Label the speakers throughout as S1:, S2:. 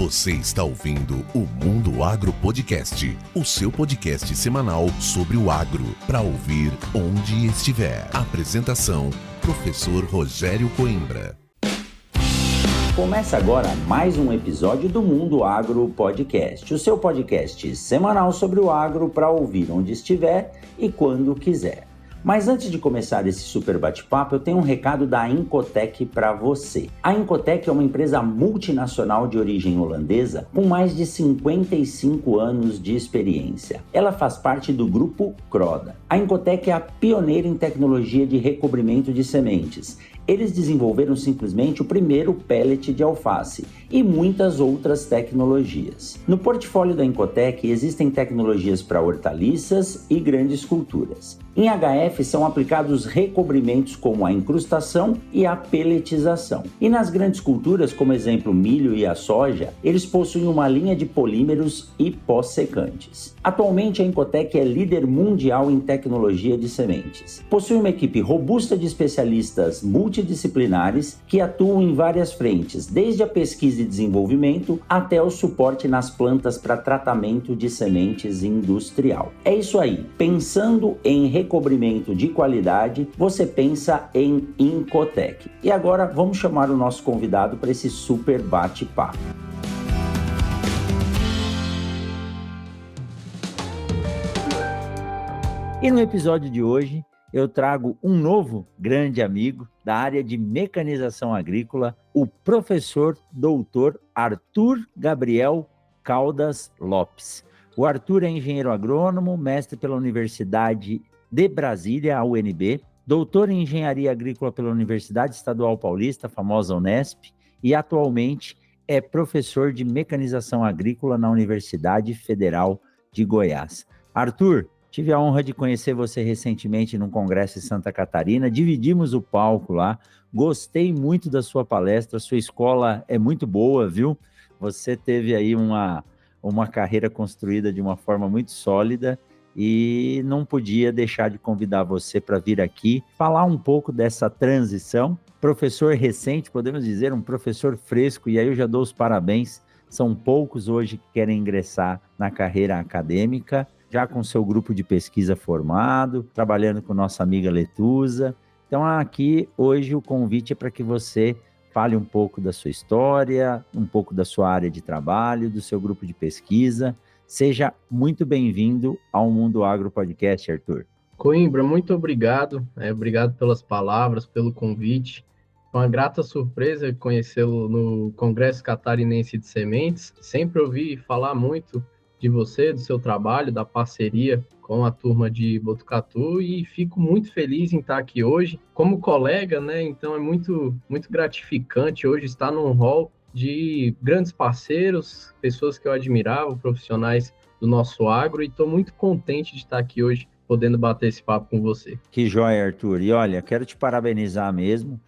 S1: Você está ouvindo o Mundo Agro Podcast, o seu podcast semanal sobre o agro, para ouvir onde estiver. Apresentação, professor Rogério Coimbra.
S2: Começa agora mais um episódio do Mundo Agro Podcast, o seu podcast semanal sobre o agro para ouvir onde estiver e quando quiser. Mas antes de começar esse super bate-papo, eu tenho um recado da Incotec para você. A Incotec é uma empresa multinacional de origem holandesa com mais de 55 anos de experiência. Ela faz parte do grupo Croda. A Incotec é a pioneira em tecnologia de recobrimento de sementes. Eles desenvolveram simplesmente o primeiro pellet de alface e muitas outras tecnologias. No portfólio da Incotec existem tecnologias para hortaliças e grandes culturas. Em HF são aplicados recobrimentos como a incrustação e a pelletização. E nas grandes culturas, como exemplo milho e a soja, eles possuem uma linha de polímeros e pós-secantes. Atualmente a Incotec é líder mundial em tecnologia de sementes. Possui uma equipe robusta de especialistas multidisciplinares que atuam em várias frentes, desde a pesquisa e desenvolvimento até o suporte nas plantas para tratamento de sementes industrial. É isso aí, pensando em recobrimento de qualidade, você pensa em Incotec. E agora vamos chamar o nosso convidado para esse super bate-papo. E no episódio de hoje eu trago um novo grande amigo da área de mecanização agrícola, o professor doutor Arthur Gabriel Caldas Lopes. O Arthur é engenheiro agrônomo, mestre pela Universidade de Brasília, a UNB, doutor em engenharia agrícola pela Universidade Estadual Paulista, a famosa Unesp, e atualmente é professor de mecanização agrícola na Universidade Federal de Goiás. Arthur, tive a honra de conhecer você recentemente num congresso em Santa Catarina, dividimos o palco lá, gostei muito da sua palestra, sua escola é muito boa, viu? Você teve aí uma carreira construída de uma forma muito sólida e não podia deixar de convidar você para vir aqui falar um pouco dessa transição. Professor recente, podemos dizer, um professor fresco, e aí eu já dou os parabéns, são poucos hoje que querem ingressar na carreira acadêmica, já com seu grupo de pesquisa formado, trabalhando com nossa amiga Letusa. Então aqui hoje o convite é para que você fale um pouco da sua história, um pouco da sua área de trabalho, do seu grupo de pesquisa. Seja muito bem-vindo ao Mundo Agro Podcast, Arthur.
S3: Coimbra, muito obrigado. Obrigado pelas palavras, pelo convite. Foi uma grata surpresa conhecê-lo no Congresso Catarinense de Sementes. Sempre ouvi falar muito de você, do seu trabalho, da parceria com a turma de Botucatu, e fico muito feliz em estar aqui hoje como colega, né? Então é muito gratificante hoje estar num hall de grandes parceiros, pessoas que eu admirava, profissionais do nosso agro, e estou muito contente de estar aqui hoje podendo bater esse papo com você.
S2: Que joia, Arthur. E olha, quero te parabenizar mesmo.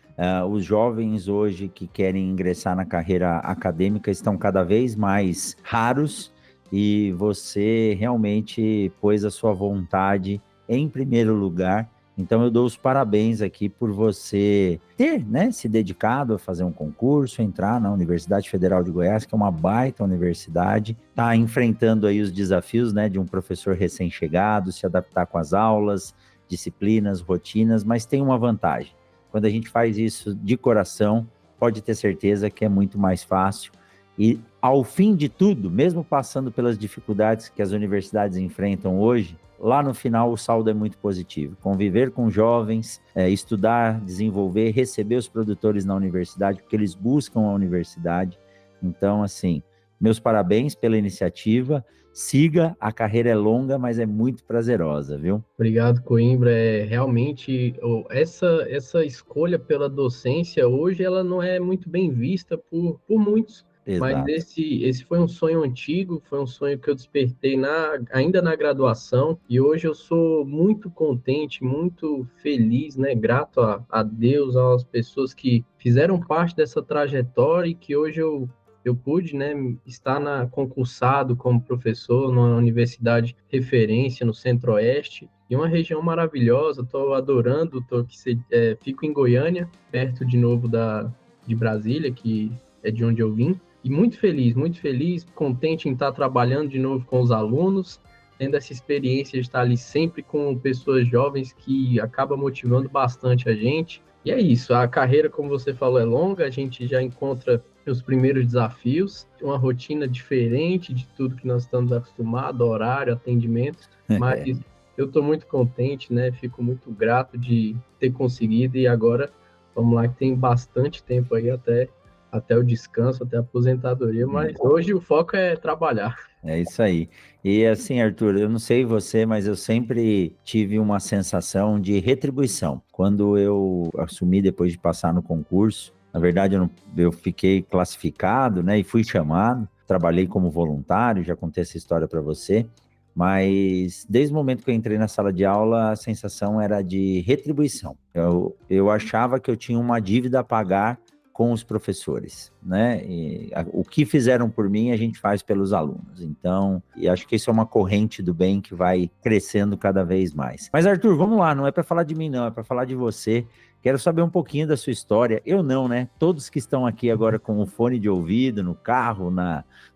S2: Os jovens hoje que querem ingressar na carreira acadêmica estão cada vez mais raros, e você realmente pôs a sua vontade em primeiro lugar. Então eu dou os parabéns aqui por você ter, né, se dedicado a fazer um concurso, entrar na Universidade Federal de Goiás, que é uma baita universidade, está enfrentando aí os desafios, né, de um professor recém-chegado, se adaptar com as aulas, disciplinas, rotinas, mas tem uma vantagem. Quando a gente faz isso de coração, pode ter certeza que é muito mais fácil. E ao fim de tudo, mesmo passando pelas dificuldades que as universidades enfrentam hoje, lá no final o saldo é muito positivo. Conviver com jovens, estudar, desenvolver, receber os produtores na universidade, porque eles buscam a universidade. Então, assim, meus parabéns pela iniciativa. Siga, a carreira é longa, mas é muito prazerosa, viu?
S3: Obrigado, Coimbra. Realmente, essa escolha pela docência hoje, ela não é muito bem vista por muitos.
S2: Exato.
S3: Mas esse foi um sonho antigo, foi um sonho que eu despertei ainda na graduação, e hoje eu sou muito contente, muito feliz, né? Grato a Deus, às pessoas que fizeram parte dessa trajetória, e que hoje eu pude, né, estar concursado como professor numa universidade referência no Centro-Oeste, e uma região maravilhosa. Estou adorando, fico em Goiânia, perto de novo de Brasília, que é de onde eu vim. E muito feliz, contente em estar trabalhando de novo com os alunos, tendo essa experiência de estar ali sempre com pessoas jovens que acaba motivando bastante a gente. E é isso, a carreira, como você falou, é longa, a gente já encontra os primeiros desafios, uma rotina diferente de tudo que nós estamos acostumados, horário, atendimento, mas eu estou muito contente, né? Fico muito grato de ter conseguido e agora, vamos lá, que tem bastante tempo aí até o descanso, até a aposentadoria, mas hoje o foco é trabalhar.
S4: É isso aí. E assim, Arthur, eu não sei você, mas eu sempre tive uma sensação de retribuição. Quando eu assumi depois de passar no concurso, na verdade eu fiquei classificado, né, e fui chamado, trabalhei como voluntário, já contei essa história para você, mas desde o momento que eu entrei na sala de aula, a sensação era de retribuição. Eu achava que eu tinha uma dívida a pagar com os professores, né? O que fizeram por mim, a gente faz pelos alunos. Então, e acho que isso é uma corrente do bem que vai crescendo cada vez mais. Mas, Arthur, vamos lá, não é para falar de mim, não, é para falar de você. Quero saber um pouquinho da sua história. Eu não, né? Todos que estão aqui agora com o fone de ouvido, no carro,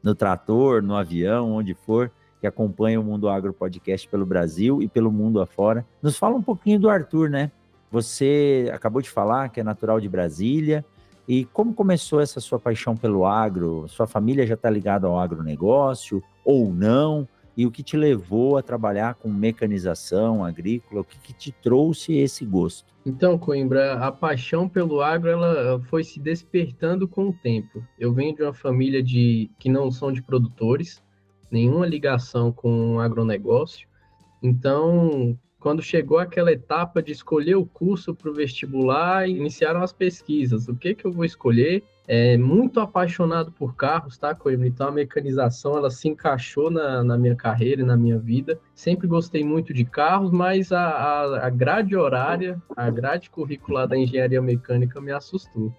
S4: no trator, no avião, onde for, que acompanham o Mundo Agro Podcast pelo Brasil e pelo mundo afora. Nos fala um pouquinho do Arthur, né? Você acabou de falar que é natural de Brasília. E como começou essa sua paixão pelo agro? Sua família já está ligada ao agronegócio ou não? E o que te levou a trabalhar com mecanização agrícola? O que te trouxe esse gosto?
S3: Então, Coimbra, a paixão pelo agro ela foi se despertando com o tempo. Eu venho de uma família que não são de produtores, nenhuma ligação com o agronegócio. Então, quando chegou aquela etapa de escolher o curso para o vestibular, iniciaram as pesquisas. O que eu vou escolher? Muito apaixonado por carros, tá, Coimbra? Então, a mecanização, ela se encaixou na minha carreira e na minha vida. Sempre gostei muito de carros, mas a grade horária, a grade curricular da engenharia mecânica me assustou.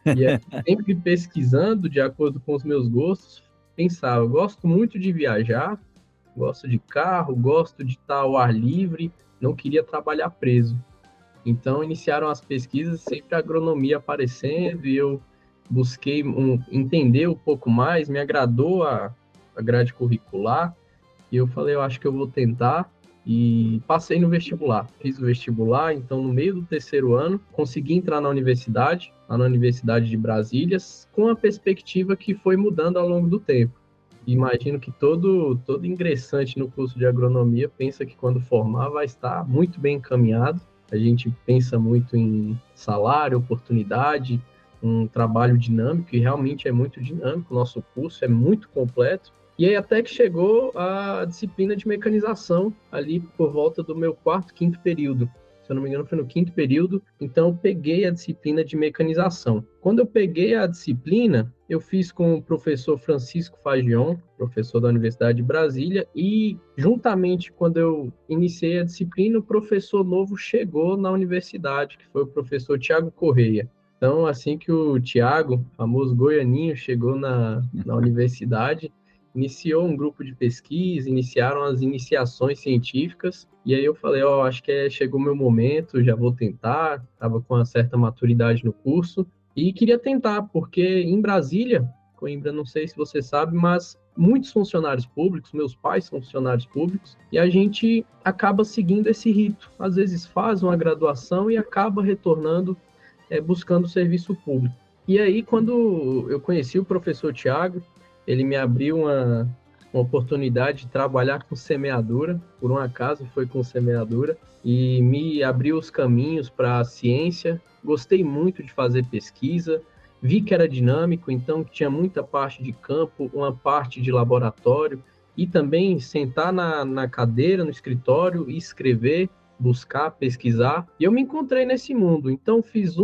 S3: E sempre pesquisando, de acordo com os meus gostos, pensava, eu gosto muito de viajar, gosto de carro, gosto de estar ao ar livre, não queria trabalhar preso. Então, iniciaram as pesquisas, sempre a agronomia aparecendo, e eu busquei entender um pouco mais, me agradou a grade curricular, e eu falei, eu acho que eu vou tentar, e passei no vestibular. Fiz o vestibular, então, no meio do terceiro ano, consegui entrar na universidade, lá na Universidade de Brasília, com a perspectiva que foi mudando ao longo do tempo. Imagino que todo ingressante no curso de agronomia pensa que quando formar vai estar muito bem encaminhado. A gente pensa muito em salário, oportunidade, um trabalho dinâmico, e realmente é muito dinâmico. O nosso curso é muito completo. E aí até que chegou a disciplina de mecanização, ali por volta do meu quarto, quinto período. Se eu não me engano, foi no quinto período, então eu peguei a disciplina de mecanização. Quando eu peguei a disciplina, eu fiz com o professor Francisco Fagion, professor da Universidade de Brasília, e juntamente quando eu iniciei a disciplina, o professor novo chegou na universidade, que foi o professor Tiago Correia. Então, assim que o Tiago, famoso goianinho, chegou na universidade, iniciou um grupo de pesquisa, iniciaram as iniciações científicas, e aí eu falei, acho que chegou o meu momento, já vou tentar, estava com uma certa maturidade no curso, e queria tentar, porque em Brasília, Coimbra, não sei se você sabe, mas muitos funcionários públicos, meus pais são funcionários públicos, e a gente acaba seguindo esse rito, às vezes faz uma graduação e acaba retornando, buscando serviço público. E aí, quando eu conheci o professor Tiago, ele me abriu uma oportunidade de trabalhar com semeadura, por um acaso foi com semeadura, e me abriu os caminhos para a ciência. Gostei muito de fazer pesquisa, vi que era dinâmico, então tinha muita parte de campo, uma parte de laboratório, e também sentar na cadeira, no escritório, e escrever, buscar, pesquisar, e eu me encontrei nesse mundo. Então fiz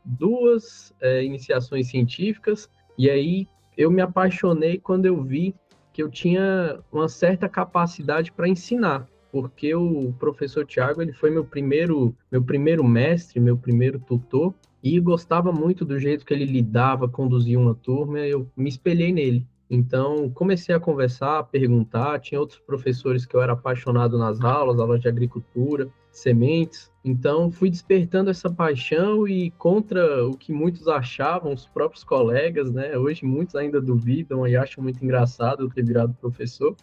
S3: duas iniciações científicas, e aí eu me apaixonei quando eu vi que eu tinha uma certa capacidade para ensinar, porque o professor Tiago, ele foi meu primeiro mestre, meu primeiro tutor, e gostava muito do jeito que ele lidava, conduzia uma turma, eu me espelhei nele. Então, comecei a conversar, a perguntar, tinha outros professores que eu era apaixonado nas aulas de agricultura, sementes. Então, fui despertando essa paixão e contra o que muitos achavam, os próprios colegas, né? Hoje muitos ainda duvidam e acham muito engraçado eu ter virado professor.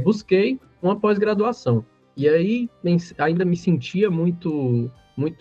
S3: Busquei uma pós-graduação. E aí ainda me sentia muito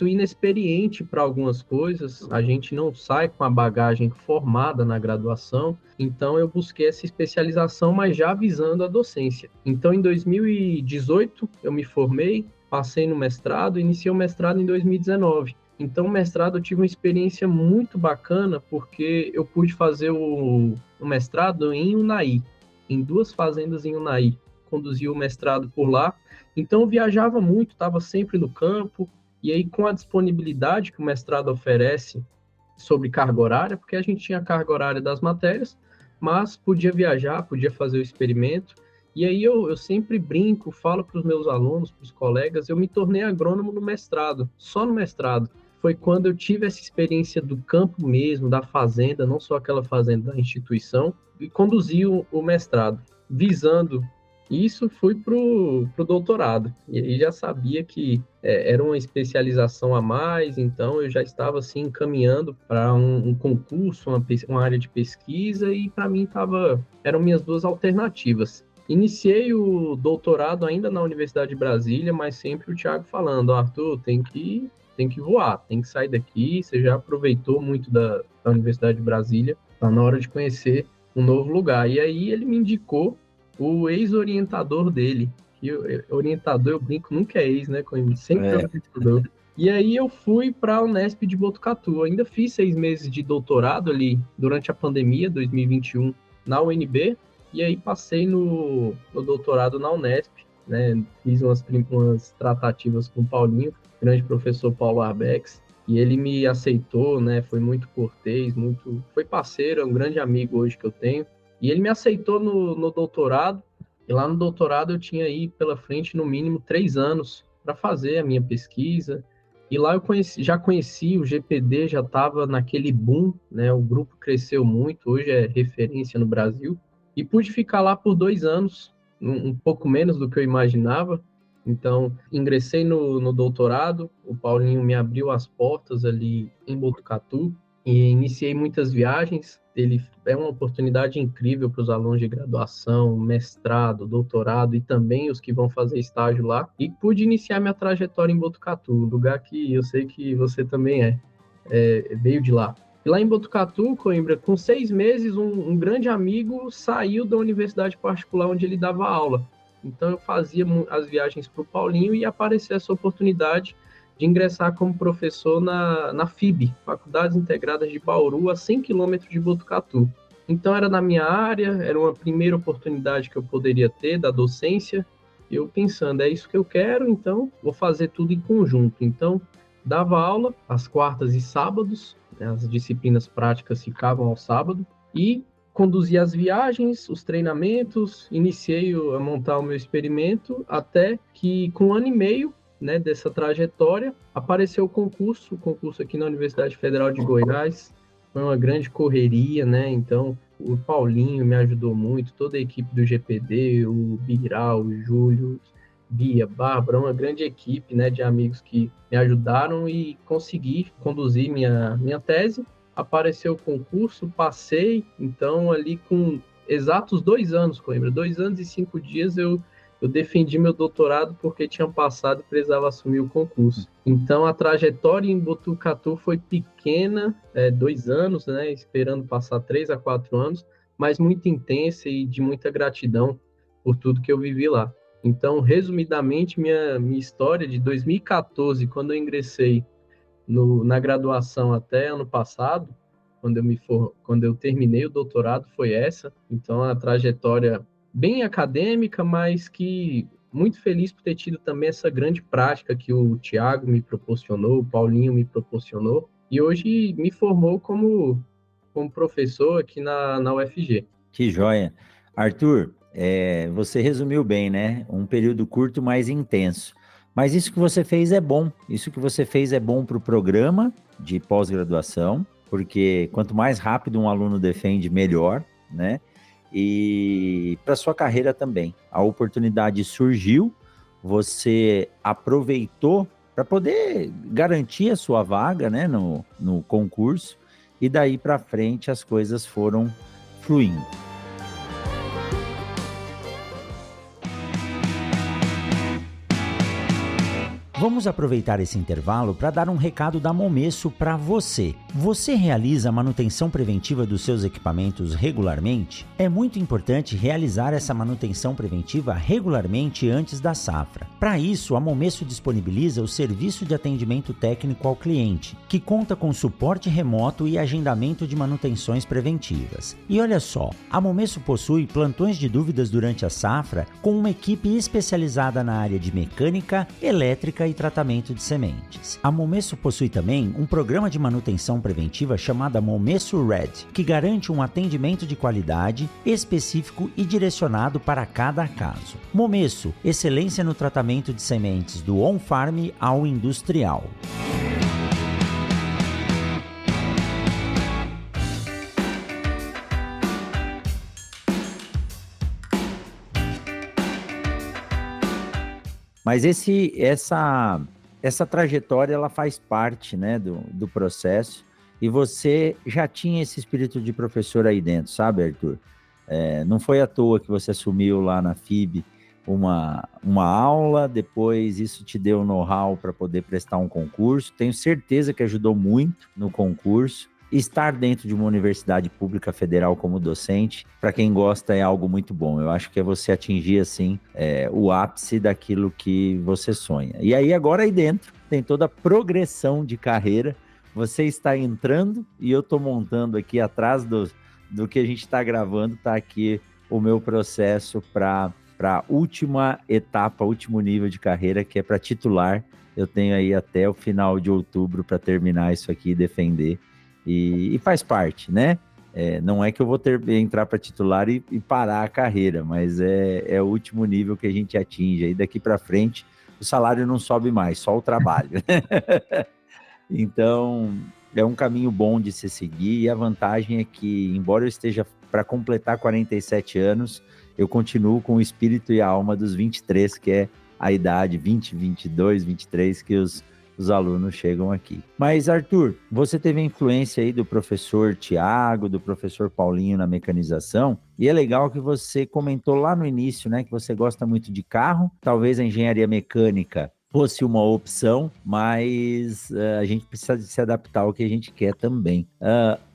S3: inexperiente para algumas coisas. A gente não sai com a bagagem formada na graduação. Então eu busquei essa especialização, mas já visando a docência. Então em 2018 eu me formei, passei no mestrado, iniciei o mestrado em 2019. Então, o mestrado eu tive uma experiência muito bacana, porque eu pude fazer o mestrado em Unai, em 2 fazendas em Unai. Conduzi o mestrado por lá. Então, eu viajava muito, estava sempre no campo. E aí, com a disponibilidade que o mestrado oferece sobre carga horária, porque a gente tinha carga horária das matérias, mas podia viajar, podia fazer o experimento. E aí eu sempre brinco, falo para os meus alunos, para os colegas, eu me tornei agrônomo no mestrado, só no mestrado. Foi quando eu tive essa experiência do campo mesmo, da fazenda, não só aquela fazenda da instituição, e conduzi o mestrado, visando isso, fui para o doutorado. E aí já sabia que era uma especialização a mais, então eu já estava assim encaminhando para um concurso, uma área de pesquisa, e para mim eram minhas 2 alternativas. Iniciei o doutorado ainda na Universidade de Brasília, mas sempre o Thiago falando, Arthur, tem que voar, tem que sair daqui, você já aproveitou muito da Universidade de Brasília, está na hora de conhecer um novo lugar. E aí ele me indicou o ex-orientador dele, que orientador, eu brinco, nunca é ex, né? Sempre é orientador. E aí eu fui para a Unesp de Botucatu, ainda fiz 6 meses de doutorado ali, durante a pandemia, 2021, na UNB, e aí passei no doutorado na Unesp, né? Fiz umas tratativas com o Paulinho, grande professor Paulo Arbex, e ele me aceitou, né? Foi muito cortês, foi parceiro, é um grande amigo hoje que eu tenho. E ele me aceitou no doutorado, e lá no doutorado eu tinha aí pela frente no mínimo 3 anos para fazer a minha pesquisa. E lá eu já conheci o GPD, já estava naquele boom, né? O grupo cresceu muito, hoje é referência no Brasil. E pude ficar lá por 2 anos, um pouco menos do que eu imaginava. Então, ingressei no doutorado, o Paulinho me abriu as portas ali em Botucatu, e iniciei muitas viagens. Ele é uma oportunidade incrível para os alunos de graduação, mestrado, doutorado e também os que vão fazer estágio lá. E pude iniciar minha trajetória em Botucatu, lugar que eu sei que você também veio de lá. E lá em Botucatu, Coimbra, com 6 meses, um grande amigo saiu da universidade particular onde ele dava aula. Então eu fazia as viagens para o Paulinho e apareceu essa oportunidade de ingressar como professor na FIB, Faculdades Integradas de Bauru, a 100 quilômetros de Botucatu. Então era na minha área, era uma primeira oportunidade que eu poderia ter da docência, eu pensando, é isso que eu quero, então vou fazer tudo em conjunto. Então dava aula às quartas e sábados, né, as disciplinas práticas ficavam ao sábado, e conduzia as viagens, os treinamentos, iniciei a montar o meu experimento, até que com 1 ano e meio, né, dessa trajetória, apareceu o concurso aqui na Universidade Federal de Goiás. Foi uma grande correria, né? Então, o Paulinho me ajudou muito, toda a equipe do GPD, o Biral, o Júlio, Bia, Bárbara, uma grande equipe, né, de amigos que me ajudaram e consegui conduzir minha tese. Apareceu o concurso, passei, então ali com exatos 2 anos, Coimbra, 2 anos e 5 dias eu defendi meu doutorado porque tinha passado e precisava assumir o concurso. Então, a trajetória em Botucatu foi pequena, 2 anos, né, esperando passar 3 a 4 anos, mas muito intensa e de muita gratidão por tudo que eu vivi lá. Então, resumidamente, minha história de 2014, quando eu ingressei na graduação até ano passado, quando eu terminei o doutorado, foi essa. Então, a trajetória bem acadêmica, mas que muito feliz por ter tido também essa grande prática que o Thiago me proporcionou, o Paulinho me proporcionou, e hoje me formou como professor aqui na UFG.
S4: Que joia. Arthur, você resumiu bem, né? Um período curto, mais intenso. Mas isso que você fez é bom. Isso que você fez é bom para o programa de pós-graduação, porque quanto mais rápido um aluno defende, melhor, né? E para sua carreira também. A oportunidade surgiu, você aproveitou para poder garantir a sua vaga, né, no concurso, e daí para frente as coisas foram fluindo. Vamos aproveitar esse intervalo para dar um recado da Momesso para você. Você realiza a manutenção preventiva dos seus equipamentos regularmente? É muito importante realizar essa manutenção preventiva regularmente antes da safra. Para isso, a Momesso disponibiliza o serviço de atendimento técnico ao cliente, que conta com suporte remoto e agendamento de manutenções preventivas. E olha só, a Momesso possui plantões de dúvidas durante a safra com uma equipe especializada na área de mecânica, elétrica e tratamento de sementes. A Momesso possui também um programa de manutenção preventiva chamado Momesso Red, que garante um atendimento de qualidade específico e direcionado para cada caso. Momesso, excelência no tratamento de sementes do on-farm ao industrial. Mas essa trajetória, ela faz parte, né, do processo, e você já tinha esse espírito de professor aí dentro, sabe, Arthur? Não foi à toa que você assumiu lá na FIB uma aula, depois isso te deu know-how para poder prestar um concurso. Tenho certeza que ajudou muito no concurso. Estar dentro de uma universidade pública federal como docente, para quem gosta, é algo muito bom. Eu acho que é você atingir, assim, o ápice daquilo que você sonha. E aí, agora aí dentro, tem toda a progressão de carreira. Você está entrando e eu estou montando aqui atrás do que a gente está gravando, está aqui o meu processo para a última etapa, último nível de carreira, que é para titular. Eu tenho aí até o final de outubro para terminar isso aqui e defender. E faz parte, né? Não é que eu vou entrar para titular e parar a carreira, mas é o último nível que a gente atinge. Aí daqui para frente, o salário não sobe mais, só o trabalho. Então, é um caminho bom de se seguir, e a vantagem é que, embora eu esteja para completar 47 anos, eu continuo com o espírito e a alma dos 23, que é a idade 20, 22, 23, que os alunos chegam aqui. Mas, Arthur, você teve a influência aí do professor Tiago, do professor Paulinho na mecanização, e é legal que você comentou lá no início, né, que você gosta muito de carro, talvez a engenharia mecânica fosse uma opção, mas a gente precisa se adaptar ao que a gente quer também.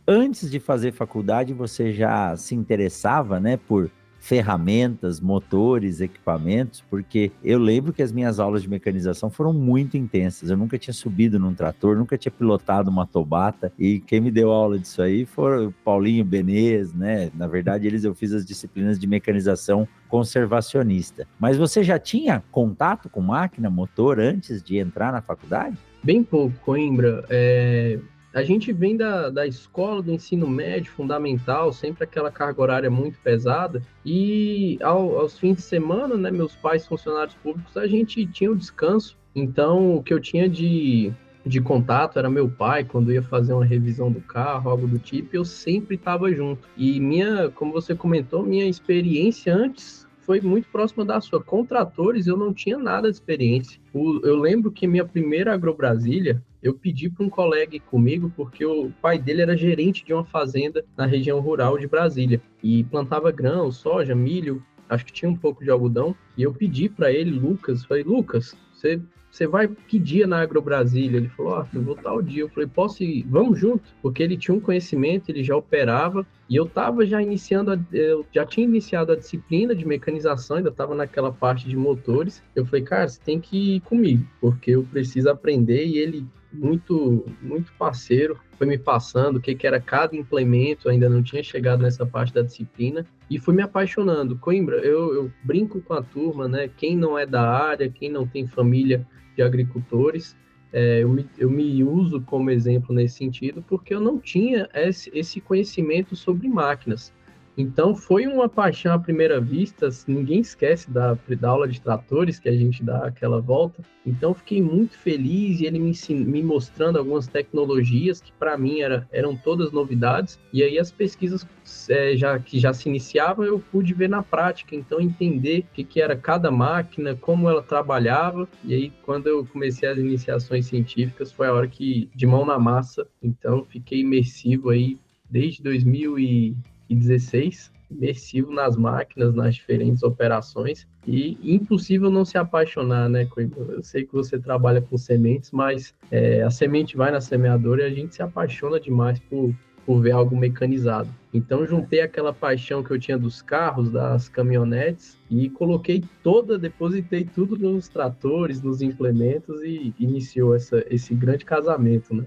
S4: Antes de fazer faculdade, você já se interessava, né, por ferramentas, motores, equipamentos? Porque eu lembro que as minhas aulas de mecanização foram muito intensas. Eu nunca tinha subido num trator, nunca tinha pilotado uma Tobata, e quem me deu aula disso aí foi o Paulinho Benez, né? Na verdade, eu fiz as disciplinas de mecanização conservacionista. Mas você já tinha contato com máquina, motor, antes de entrar na faculdade?
S3: Bem pouco, Coimbra. A gente vem da escola, do ensino médio, fundamental, sempre aquela carga horária muito pesada, e aos fins de semana, né, meus pais, funcionários públicos, a gente tinha o descanso. Então, o que eu tinha de contato era meu pai, quando ia fazer uma revisão do carro, algo do tipo, eu sempre estava junto. E como você comentou, minha experiência antes foi muito próxima da sua. Com tratores, eu não tinha nada de experiência. Eu lembro que minha primeira Agrobrasília, eu pedi para um colega ir comigo, porque o pai dele era gerente de uma fazenda na região rural de Brasília, e plantava grão, soja, milho, acho que tinha um pouco de algodão, e eu pedi para ele, falei, Lucas, você vai que dia na Agrobrasília? Ele falou, eu vou tal dia. Eu falei, posso ir? Vamos junto? Porque ele tinha um conhecimento, ele já operava, e eu já tinha iniciado a disciplina de mecanização, ainda estava naquela parte de motores. Eu falei, cara, você tem que ir comigo, porque eu preciso aprender. E ele, muito, muito parceiro, foi me passando o que era cada implemento. Eu ainda não tinha chegado nessa parte da disciplina, e fui me apaixonando. Coimbra, eu brinco com a turma, né? Quem não é da área, quem não tem família de agricultores, eu me uso como exemplo nesse sentido, porque eu não tinha esse conhecimento sobre máquinas. Então foi uma paixão à primeira vista, assim, ninguém esquece da aula de tratores que a gente dá aquela volta. Então fiquei muito feliz e ele me mostrando algumas tecnologias que para mim eram todas novidades. E aí as pesquisas que já se iniciavam eu pude ver na prática, então entender o que era cada máquina, como ela trabalhava. E aí quando eu comecei as iniciações científicas foi a hora que de mão na massa. Então fiquei imersivo aí desde 2016, imersivo nas máquinas, nas diferentes operações, e impossível não se apaixonar, né, Coimbra? Eu sei que você trabalha com sementes, mas a semente vai na semeadora e a gente se apaixona demais por ver algo mecanizado. Então, juntei aquela paixão que eu tinha dos carros, das caminhonetes, e depositei tudo nos tratores, nos implementos, e iniciou esse grande casamento, né?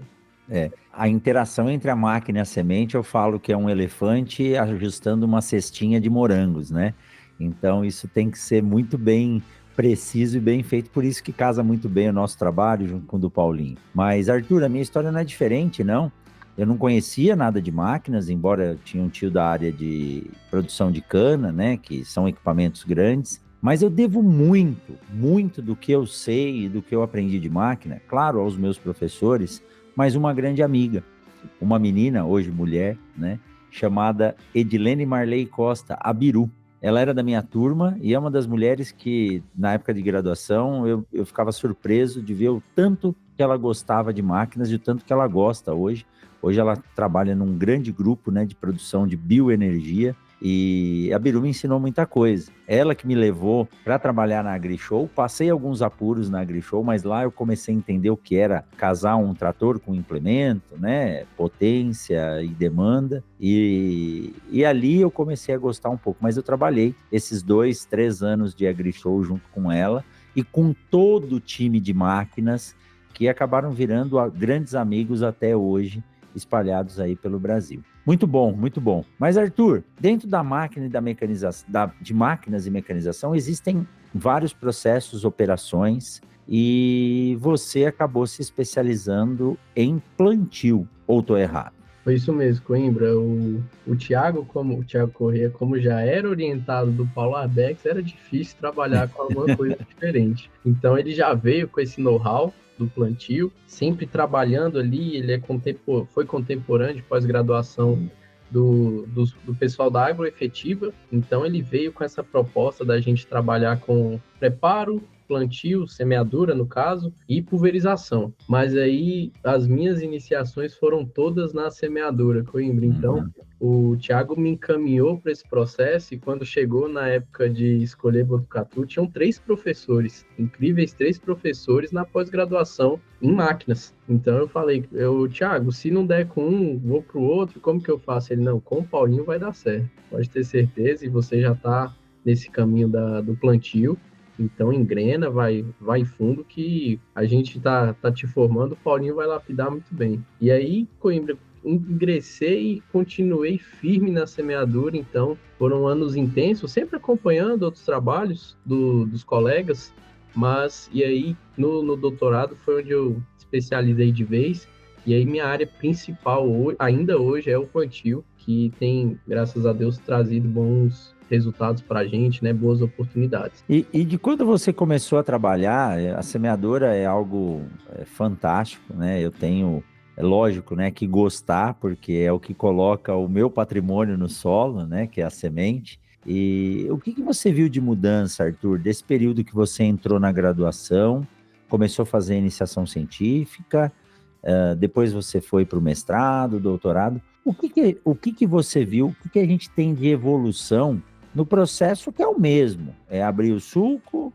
S4: A interação entre a máquina e a semente, eu falo que é um elefante ajustando uma cestinha de morangos, né? Então, isso tem que ser muito bem preciso e bem feito, por isso que casa muito bem o nosso trabalho junto com o do Paulinho. Mas, Arthur, a minha história não é diferente, não. Eu não conhecia nada de máquinas, embora eu tinha um tio da área de produção de cana, né? Que são equipamentos grandes. Mas eu devo muito do que eu sei e do que eu aprendi de máquina, claro, aos meus professores, mas uma grande amiga, uma menina, hoje mulher, né, chamada Edilene Marley Costa, a Biru. Ela era da minha turma e é uma das mulheres que, na época de graduação, eu ficava surpreso de ver o tanto que ela gostava de máquinas e o tanto que ela gosta hoje. Hoje ela trabalha num grande grupo, né, de produção de bioenergia, e a Biru me ensinou muita coisa. Ela que me levou para trabalhar na AgriShow, passei alguns apuros na AgriShow, mas lá eu comecei a entender o que era casar um trator com implemento, né, potência e demanda, e ali eu comecei a gostar um pouco, mas eu trabalhei esses 2-3 anos de AgriShow junto com ela e com todo o time de máquinas que acabaram virando grandes amigos até hoje, espalhados aí pelo Brasil. Muito bom, muito bom. Mas, Arthur, dentro da máquina e da mecanização, de máquinas e mecanização, existem vários processos, operações, e você acabou se especializando em plantio, ou estou errado?
S3: Foi isso mesmo, Coimbra. O Thiago Corrêa, como já era orientado do Paulo Arbex, era difícil trabalhar com alguma coisa diferente. Então ele já veio com esse know-how do plantio, sempre trabalhando ali. Ele foi contemporâneo de pós-graduação do pessoal da agroefetiva. Então ele veio com essa proposta da gente trabalhar com preparo, plantio, semeadura no caso, e pulverização. Mas aí as minhas iniciações foram todas na semeadura, Coimbra. Então, o Thiago me encaminhou para esse processo, e quando chegou na época de escolher Botucatu, tinham 3 professores, incríveis 3 professores na pós-graduação em máquinas. Então eu falei, Thiago, se não der com um, vou para o outro, como que eu faço? Ele, não, com o Paulinho vai dar certo. Pode ter certeza, e você já está nesse caminho do plantio. Então engrena, vai fundo, que a gente tá te formando, o Paulinho vai lapidar muito bem. E aí, Coimbra, ingressei e continuei firme na semeadura. Então foram anos intensos, sempre acompanhando outros trabalhos dos colegas, mas e aí no doutorado foi onde eu especializei de vez. E aí minha área principal ainda hoje é o plantio, que tem, graças a Deus, trazido bons resultados para a gente, né? Boas oportunidades.
S4: E de quando você começou a trabalhar, a semeadora é algo fantástico, né? Eu tenho, é lógico, né, que gostar, porque é o que coloca o meu patrimônio no solo, né? Que é a semente. E o que você viu de mudança, Arthur, desse período que você entrou na graduação, começou a fazer iniciação científica, depois você foi para o mestrado, doutorado. O que você viu? O que a gente tem de evolução no processo, que é o mesmo? É abrir o sulco,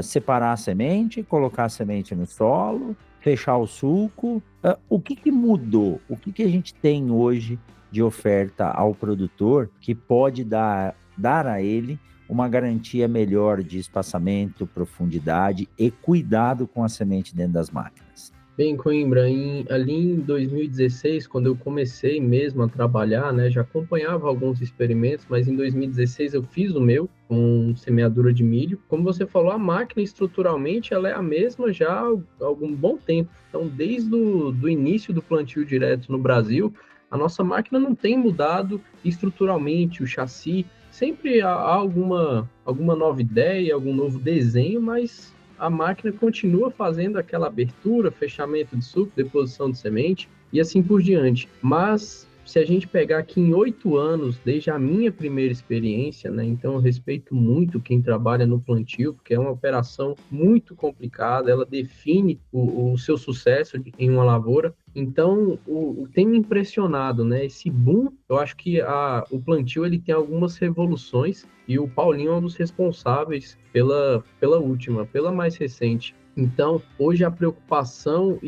S4: separar a semente, colocar a semente no solo, fechar o sulco. O que mudou? O que a gente tem hoje de oferta ao produtor que pode dar a ele uma garantia melhor de espaçamento, profundidade e cuidado com a semente dentro das máquinas?
S3: Bem, Coimbra, ali em 2016, quando eu comecei mesmo a trabalhar, né, já acompanhava alguns experimentos, mas em 2016 eu fiz o meu com semeadura de milho. Como você falou, a máquina estruturalmente ela é a mesma já há algum bom tempo. Então, desde o início do plantio direto no Brasil, A nossa máquina não tem mudado estruturalmente o chassi, sempre há alguma nova ideia, algum novo desenho, mas a máquina continua fazendo aquela abertura, fechamento de suco, deposição de semente e assim por diante. Mas se a gente pegar aqui em 8 anos, desde a minha primeira experiência, né? Então eu respeito muito quem trabalha no plantio, porque é uma operação muito complicada, ela define o seu sucesso em uma lavoura. Então, tem me impressionado, né? Esse boom, eu acho que o plantio ele tem algumas revoluções e o Paulinho é um dos responsáveis pela última, pela mais recente. Então, hoje a preocupação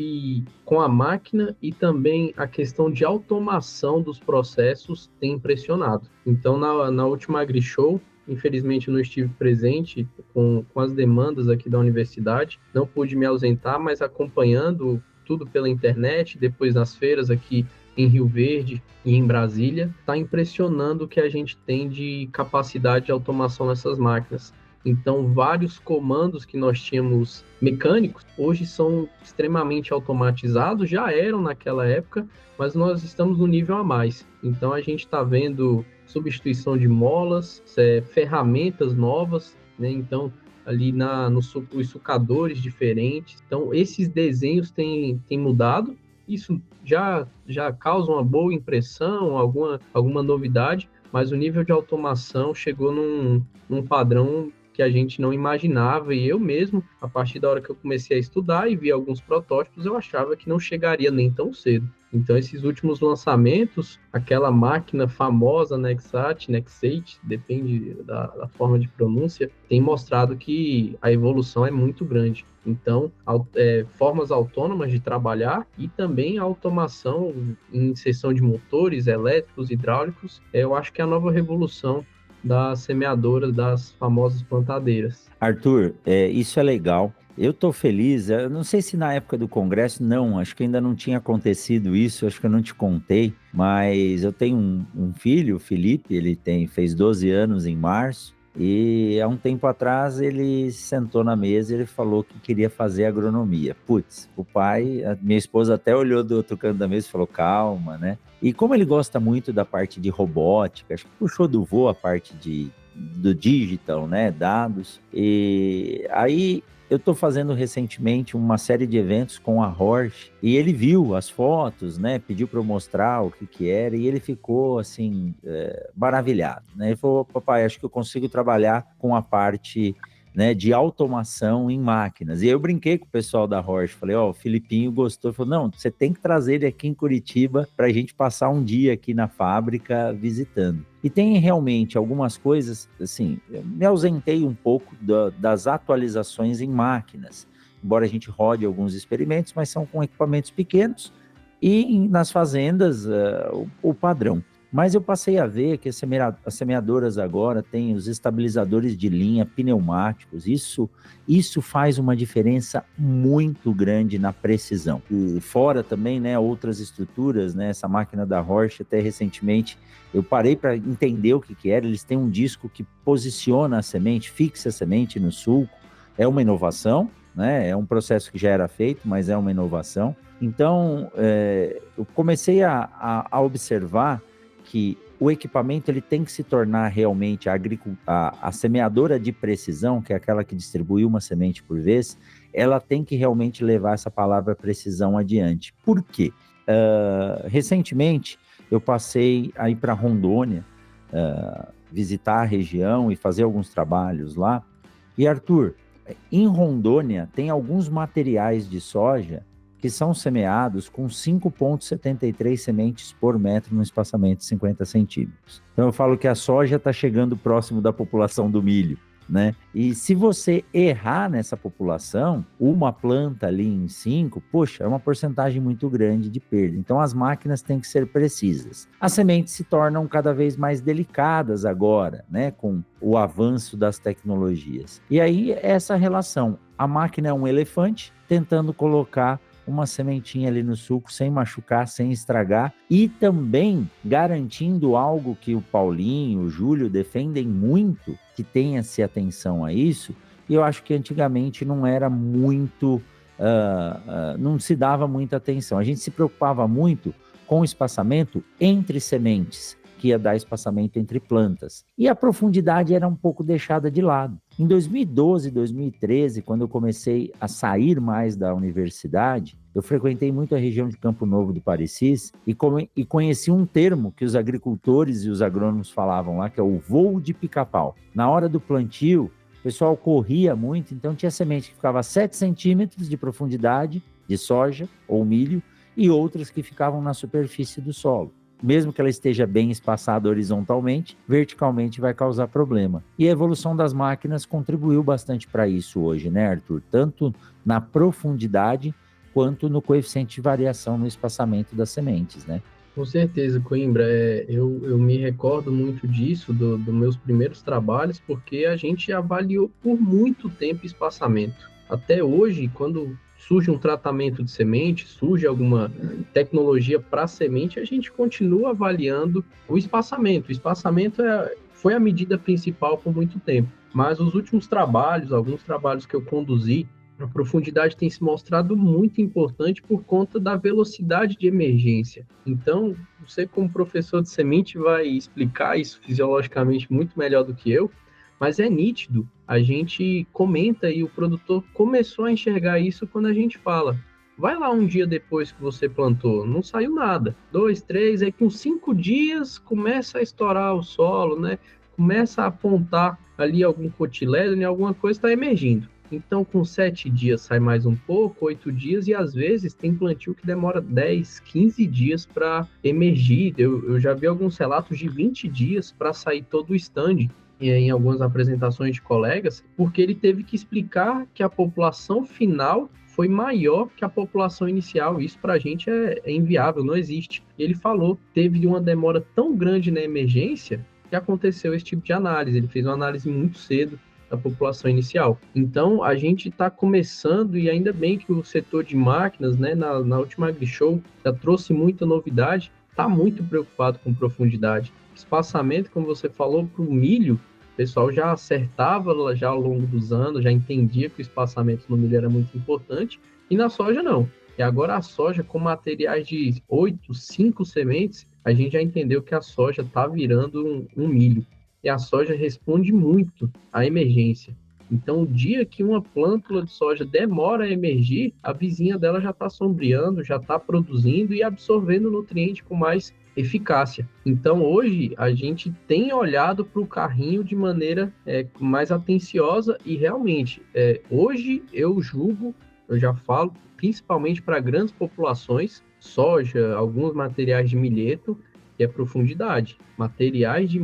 S3: com a máquina e também a questão de automação dos processos tem impressionado. Então, na última AgriShow, infelizmente não estive presente com as demandas aqui da universidade, não pude me ausentar, mas acompanhando tudo pela internet, depois nas feiras aqui em Rio Verde e em Brasília, está impressionando o que a gente tem de capacidade de automação nessas máquinas. Então, vários comandos que nós tínhamos mecânicos, hoje são extremamente automatizados, já eram naquela época, mas nós estamos no nível a mais. Então, a gente está vendo substituição de molas, ferramentas novas, né? Então, ali os sucadores diferentes. Então, esses desenhos têm mudado. Isso já causa uma boa impressão, alguma novidade, mas o nível de automação chegou num padrão que a gente não imaginava, e eu mesmo, a partir da hora que eu comecei a estudar e vi alguns protótipos, eu achava que não chegaria nem tão cedo. Então, esses últimos lançamentos, aquela máquina famosa Nexate, depende da forma de pronúncia, tem mostrado que a evolução é muito grande. Então, formas autônomas de trabalhar e também a automação em inserção de motores elétricos, hidráulicos, eu acho que é a nova revolução das semeadoras, das famosas plantadeiras.
S4: Arthur, isso é legal. Eu estou feliz, eu não sei se na época do congresso, não, acho que ainda não tinha acontecido isso, acho que eu não te contei, mas eu tenho um filho, o Felipe, ele fez 12 anos em março, e há um tempo atrás ele sentou na mesa e ele falou que queria fazer agronomia. Putz, minha esposa até olhou do outro canto da mesa e falou, calma, né? E como ele gosta muito da parte de robótica, acho que puxou do vô a parte do digital, né? Dados. E aí eu estou fazendo recentemente uma série de eventos com a Horsch e ele viu as fotos, né? Pediu para eu mostrar o que era e ele ficou assim maravilhado, né? Ele falou, papai, acho que eu consigo trabalhar com a parte, né, de automação em máquinas. E eu brinquei com o pessoal da Horsch, falei, o Filipinho gostou, falou, não, você tem que trazer ele aqui em Curitiba para a gente passar um dia aqui na fábrica visitando. E tem realmente algumas coisas, assim, eu me ausentei um pouco das atualizações em máquinas, embora a gente rode alguns experimentos, mas são com equipamentos pequenos e nas fazendas o padrão. Mas eu passei a ver que as semeadoras agora têm os estabilizadores de linha pneumáticos. Isso faz uma diferença muito grande na precisão. E fora também, né, outras estruturas, né, essa máquina da Horsch, até recentemente, eu parei para entender o que era. Eles têm um disco que posiciona a semente, fixa a semente no sulco. É uma inovação, né? É um processo que já era feito, mas é uma inovação. Então, eu comecei a observar que o equipamento ele tem que se tornar realmente a semeadora de precisão, que é aquela que distribui uma semente por vez, ela tem que realmente levar essa palavra precisão adiante. Por quê? Recentemente, eu passei a ir para Rondônia, visitar a região e fazer alguns trabalhos lá. E, Arthur, em Rondônia tem alguns materiais de soja que são semeados com 5,73 sementes por metro no espaçamento de 50 centímetros. Então eu falo que a soja está chegando próximo da população do milho, né? E se você errar nessa população, uma planta ali em 5, poxa, é uma porcentagem muito grande de perda. Então as máquinas têm que ser precisas. As sementes se tornam cada vez mais delicadas agora, né? Com o avanço das tecnologias. E aí essa relação, a máquina é um elefante tentando colocar uma sementinha ali no suco sem machucar, sem estragar e também garantindo algo que o Paulinho, o Júlio defendem muito, que tenha-se atenção a isso, e eu acho que antigamente não era muito, não se dava muita atenção. A gente se preocupava muito com espaçamento entre sementes, que ia dar espaçamento entre plantas. E a profundidade era um pouco deixada de lado. Em 2012, 2013, quando eu comecei a sair mais da universidade, eu frequentei muito a região de Campo Novo do Parecis e conheci um termo que os agricultores e os agrônomos falavam lá, que é o voo de pica-pau. Na hora do plantio, o pessoal corria muito, então tinha semente que ficava a 7 centímetros de profundidade de soja ou milho e outras que ficavam na superfície do solo. Mesmo que ela esteja bem espaçada horizontalmente, verticalmente vai causar problema. E a evolução das máquinas contribuiu bastante para isso hoje, né, Arthur? Tanto na profundidade quanto no coeficiente de variação no espaçamento das sementes, né?
S3: Com certeza, Coimbra. Eu me recordo muito disso, dos meus primeiros trabalhos, porque a gente avaliou por muito tempo espaçamento. Até hoje, quando surge um tratamento de semente, surge alguma tecnologia para semente, a gente continua avaliando o espaçamento. O espaçamento foi a medida principal por muito tempo. Mas os últimos trabalhos, alguns trabalhos que eu conduzi, a profundidade tem se mostrado muito importante por conta da velocidade de emergência. Então, você como professor de semente vai explicar isso fisiologicamente muito melhor do que eu, mas é nítido, a gente comenta e o produtor começou a enxergar isso quando a gente fala. Vai lá um dia depois que você plantou, não saiu nada. 2, 3, aí com 5 dias começa a estourar o solo, né? Começa a apontar ali algum cotilédone, alguma coisa está emergindo. Então, com 7 dias sai mais um pouco, 8 dias, e às vezes tem plantio que demora 10, 15 dias para emergir. Eu já vi alguns relatos de 20 dias para sair todo o stand, em algumas apresentações de colegas, porque ele teve que explicar que a população final foi maior que a população inicial. Isso para a gente é inviável, não existe. Ele falou, teve uma demora tão grande na emergência que aconteceu esse tipo de análise. Ele fez uma análise muito cedo da população inicial. Então, a gente está começando, e ainda bem que o setor de máquinas, né, na última AgriShow, já trouxe muita novidade, está muito preocupado com profundidade. Espaçamento, como você falou, para o milho, o pessoal já acertava já ao longo dos anos, já entendia que o espaçamento no milho era muito importante, e na soja não. E agora a soja, com materiais de 8, 5 sementes, a gente já entendeu que a soja está virando um milho. E a soja responde muito à emergência. Então, o dia que uma plântula de soja demora a emergir, a vizinha dela já está sombreando, já está produzindo e absorvendo nutriente com mais eficácia. Então, hoje, a gente tem olhado para o carrinho de maneira mais atenciosa e, realmente, hoje eu julgo, eu já falo, principalmente para grandes populações, soja, alguns materiais de milheto, que é profundidade. Materiais de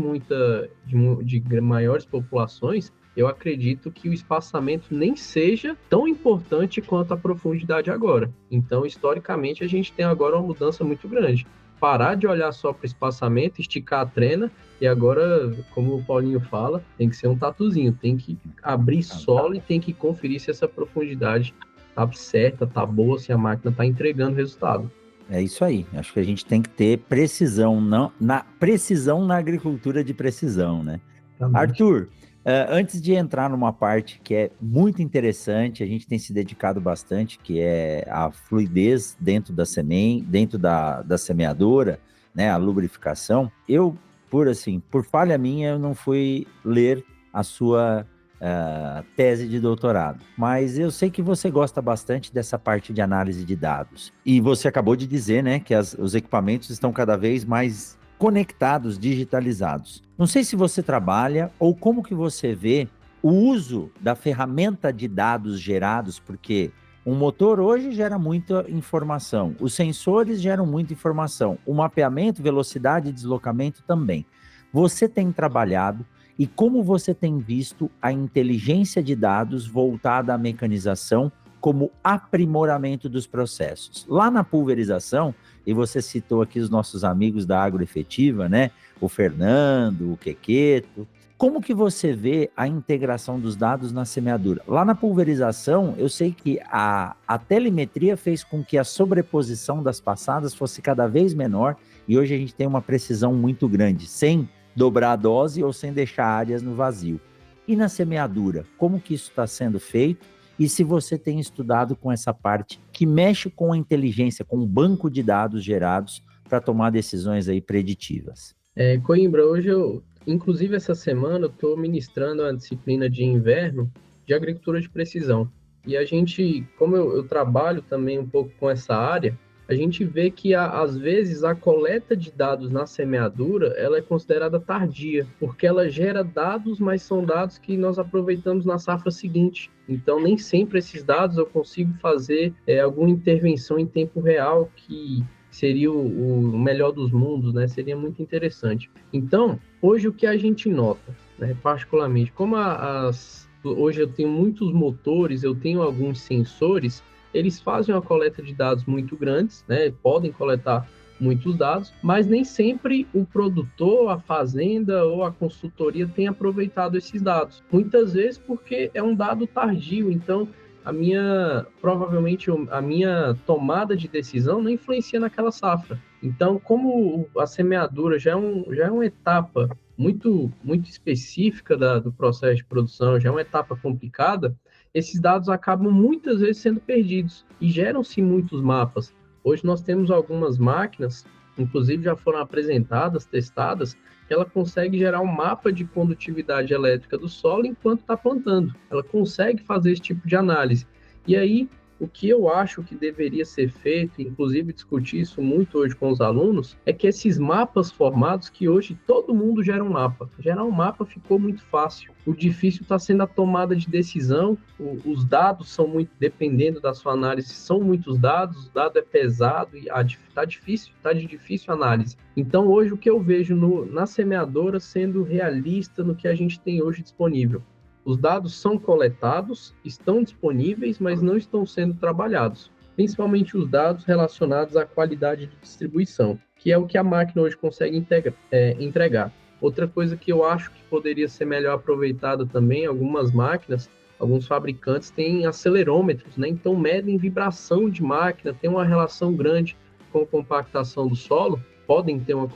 S3: maiores populações, eu acredito que o espaçamento nem seja tão importante quanto a profundidade agora. Então, historicamente, a gente tem agora uma mudança muito grande. Parar de olhar só para o espaçamento, esticar a trena, e agora, como o Paulinho fala, tem que ser um tatuzinho, tem que abrir solo e tem que conferir se essa profundidade está certa, está boa, se a máquina está entregando resultado.
S4: É isso aí, acho que a gente tem que ter precisão, precisão na agricultura de precisão, né? Exatamente. Arthur, antes de entrar numa parte que é muito interessante, a gente tem se dedicado bastante, que é a fluidez dentro da semente, dentro da semeadora, né, a lubrificação. Eu, por falha minha, eu não fui ler a sua tese de doutorado, mas eu sei que você gosta bastante dessa parte de análise de dados, e você acabou de dizer, né, que os equipamentos estão cada vez mais conectados, digitalizados. Não sei se você trabalha ou como que você vê o uso da ferramenta de dados gerados, porque um motor hoje gera muita informação, os sensores geram muita informação, o mapeamento, velocidade e deslocamento também. Você tem trabalhado e como você tem visto a inteligência de dados voltada à mecanização como aprimoramento dos processos? Lá na pulverização, e você citou aqui os nossos amigos da Agroefetiva, né? O Fernando, o Quequeto. Como que você vê a integração dos dados na semeadura? Lá na pulverização, eu sei que a telemetria fez com que a sobreposição das passadas fosse cada vez menor, e hoje a gente tem uma precisão muito grande, sem dobrar a dose ou sem deixar áreas no vazio. E na semeadura, como que isso está sendo feito? E se você tem estudado com essa parte que mexe com a inteligência, com o banco de dados gerados para tomar decisões aí preditivas.
S3: Coimbra, hoje inclusive essa semana, eu estou ministrando a disciplina de inverno de agricultura de precisão. E a gente, como eu trabalho também um pouco com essa área, a gente vê que, às vezes, a coleta de dados na semeadura, ela é considerada tardia, porque ela gera dados, mas são dados que nós aproveitamos na safra seguinte. Então, nem sempre esses dados eu consigo fazer alguma intervenção em tempo real, que seria o melhor dos mundos, né? Seria muito interessante. Então, hoje o que a gente nota, né, particularmente, como hoje eu tenho muitos motores, eu tenho alguns sensores, eles fazem uma coleta de dados muito grandes, né? Podem coletar muitos dados, mas nem sempre o produtor, a fazenda ou a consultoria tem aproveitado esses dados. Muitas vezes porque é um dado tardio, então provavelmente a minha tomada de decisão não influencia naquela safra. Então, como a semeadura já é uma etapa muito, muito específica do processo de produção, já é uma etapa complicada, esses dados acabam muitas vezes sendo perdidos e geram-se muitos mapas. Hoje nós temos algumas máquinas, inclusive já foram apresentadas, testadas, que ela consegue gerar um mapa de condutividade elétrica do solo enquanto está plantando. Ela consegue fazer esse tipo de análise. E aí, o que eu acho que deveria ser feito, inclusive discutir isso muito hoje com os alunos, é que esses mapas formados, que hoje todo mundo gera um mapa. Gerar um mapa ficou muito fácil. O difícil está sendo a tomada de decisão. Os dados são muito, dependendo da sua análise, são muitos dados, o dado é pesado e está de difícil análise. Então, hoje, o que eu vejo na semeadora sendo realista no que a gente tem hoje disponível. Os dados são coletados, estão disponíveis, mas não estão sendo trabalhados. Principalmente os dados relacionados à qualidade de distribuição, que é o que a máquina hoje consegue entregar. Outra coisa que eu acho que poderia ser melhor aproveitada também, algumas máquinas, alguns fabricantes têm acelerômetros, né? Então medem vibração de máquina, tem uma relação grande com a compactação do solo, podem ter uma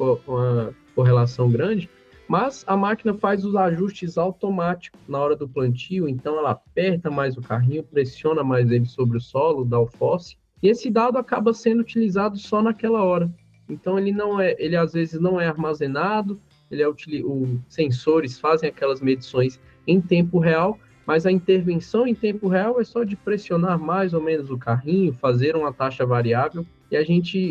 S3: correlação grande, mas a máquina faz os ajustes automáticos na hora do plantio, então ela aperta mais o carrinho, pressiona mais ele sobre o solo, dá o fosse, e esse dado acaba sendo utilizado só naquela hora. Então ele às vezes não é armazenado, os sensores fazem aquelas medições em tempo real, mas a intervenção em tempo real é só de pressionar mais ou menos o carrinho, fazer uma taxa variável, e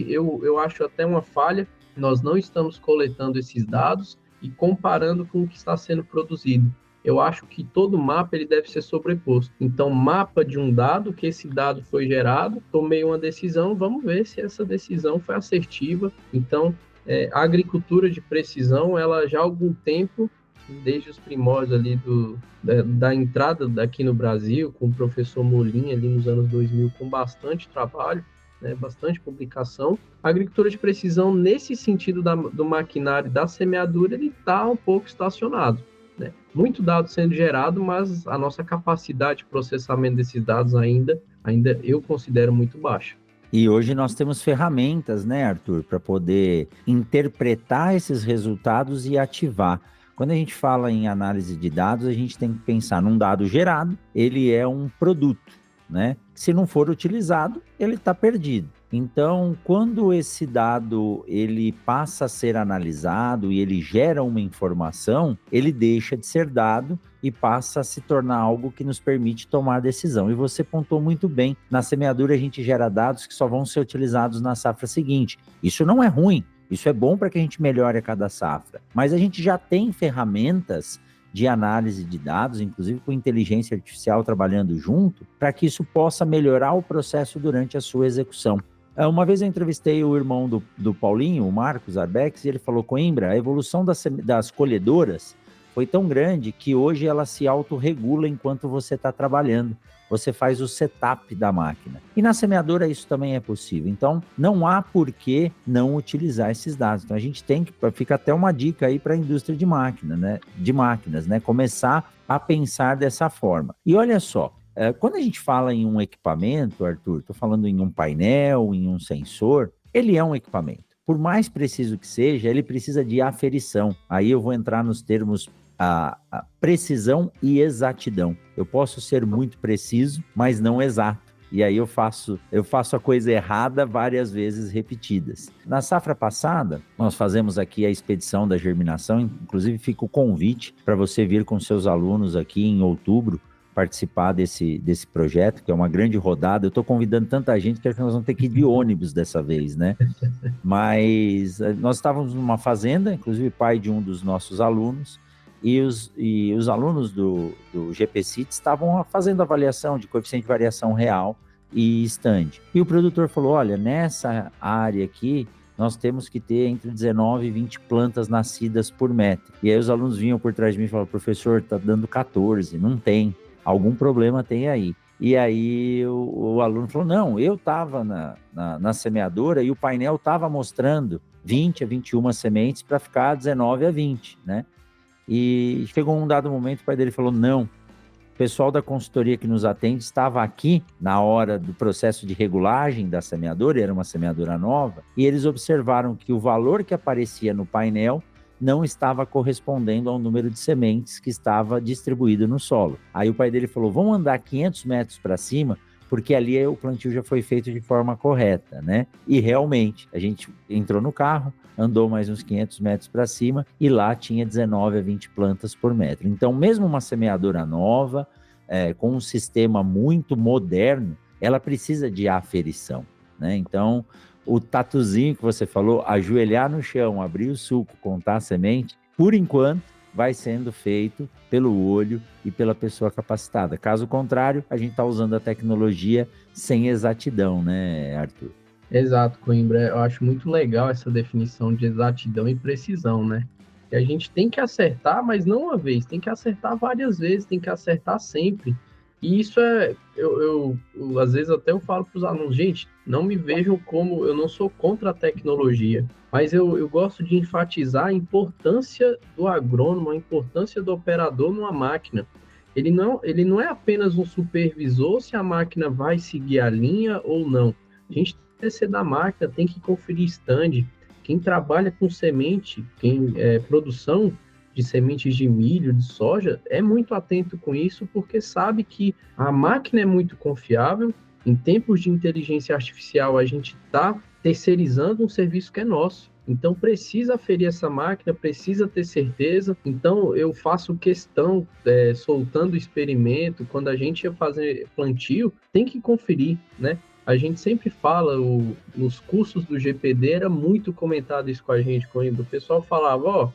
S3: eu acho até uma falha, nós não estamos coletando esses dados e comparando com o que está sendo produzido. Eu acho que todo mapa ele deve ser sobreposto. Então, mapa de um dado, que esse dado foi gerado, tomei uma decisão, vamos ver se essa decisão foi assertiva. Então, a agricultura de precisão, ela já há algum tempo, desde os primórdios ali da entrada daqui no Brasil, com o professor Molin ali nos anos 2000, com bastante trabalho, né, bastante publicação. A agricultura de precisão, nesse sentido do maquinário da semeadura, ele está um pouco estacionado, né? Muito dado sendo gerado, mas a nossa capacidade de processamento desses dados ainda eu considero muito baixa.
S4: E hoje nós temos ferramentas, né, Arthur, para poder interpretar esses resultados e ativar. Quando a gente fala em análise de dados, a gente tem que pensar num dado gerado, ele é um produto, né? Se não for utilizado, ele está perdido. Então, quando esse dado ele passa a ser analisado e ele gera uma informação, ele deixa de ser dado e passa a se tornar algo que nos permite tomar decisão. E você pontuou muito bem, na semeadura a gente gera dados que só vão ser utilizados na safra seguinte. Isso não é ruim, isso é bom para que a gente melhore a cada safra. Mas a gente já tem ferramentas de análise de dados, inclusive com inteligência artificial trabalhando junto, para que isso possa melhorar o processo durante a sua execução. Uma vez eu entrevistei o irmão do Paulinho, o Marcos Arbex, e ele falou: Coimbra, a evolução das colhedoras foi tão grande que hoje ela se autorregula enquanto você está trabalhando. Você faz o setup da máquina. E na semeadora isso também é possível. Então, não há por que não utilizar esses dados. Então, a gente tem que... Fica até uma dica aí para a indústria de máquinas, né? Começar a pensar dessa forma. E olha só, quando a gente fala em um equipamento, Arthur, estou falando em um painel, em um sensor, ele é um equipamento. Por mais preciso que seja, ele precisa de aferição. Aí eu vou entrar nos termos a precisão e exatidão. Eu posso ser muito preciso, mas não exato. E aí eu faço a coisa errada várias vezes repetidas. Na safra passada, nós fazemos aqui a expedição da germinação, inclusive fica o convite para você vir com seus alunos aqui em outubro, participar desse projeto, que é uma grande rodada. Eu estou convidando tanta gente que acho que nós vamos ter que ir de ônibus dessa vez, né? Mas nós estávamos numa fazenda, inclusive pai de um dos nossos alunos, e os alunos do GPCIT estavam fazendo avaliação de coeficiente de variação real e stand. E o produtor falou, olha, nessa área aqui, nós temos que ter entre 19 e 20 plantas nascidas por metro. E aí os alunos vinham por trás de mim e falavam, professor, está dando 14, não tem, algum problema tem aí. E aí o aluno falou, não, eu estava na semeadora e o painel estava mostrando 20 a 21 sementes para ficar 19 a 20, né? E chegou um dado momento, o pai dele falou, não, o pessoal da consultoria que nos atende estava aqui na hora do processo de regulagem da semeadora, era uma semeadora nova, e eles observaram que o valor que aparecia no painel não estava correspondendo ao número de sementes que estava distribuído no solo. Aí o pai dele falou, vamos andar 500 metros para cima, porque ali o plantio já foi feito de forma correta, né? E realmente, a gente entrou no carro, andou mais uns 500 metros para cima e lá tinha 19 a 20 plantas por metro. Então, mesmo uma semeadora nova, com um sistema muito moderno, ela precisa de aferição, né? Então, o tatuzinho que você falou, ajoelhar no chão, abrir o suco, contar a semente, por enquanto, vai sendo feito pelo olho e pela pessoa capacitada. Caso contrário, a gente está usando a tecnologia sem exatidão, né, Arthur?
S3: Exato, Coimbra. Eu acho muito legal essa definição de exatidão e precisão, né? Que a gente tem que acertar, mas não uma vez, tem que acertar várias vezes, tem que acertar sempre. E isso eu às vezes até eu falo para os alunos, gente, não me vejam como, eu não sou contra a tecnologia, mas eu gosto de enfatizar a importância do agrônomo, a importância do operador numa máquina. Ele não é apenas um supervisor se a máquina vai seguir a linha ou não. A gente tem que descer da máquina, tem que conferir stand. Quem trabalha com semente, produção de sementes de milho, de soja, é muito atento com isso, porque sabe que a máquina é muito confiável. Em tempos de inteligência artificial, a gente está terceirizando um serviço que é nosso. Então, precisa aferir essa máquina, precisa ter certeza. Então, eu faço questão, soltando o experimento, quando a gente ia fazer plantio, tem que conferir, né? A gente sempre fala, nos cursos do GPD, era muito comentado isso com a gente, quando o pessoal falava,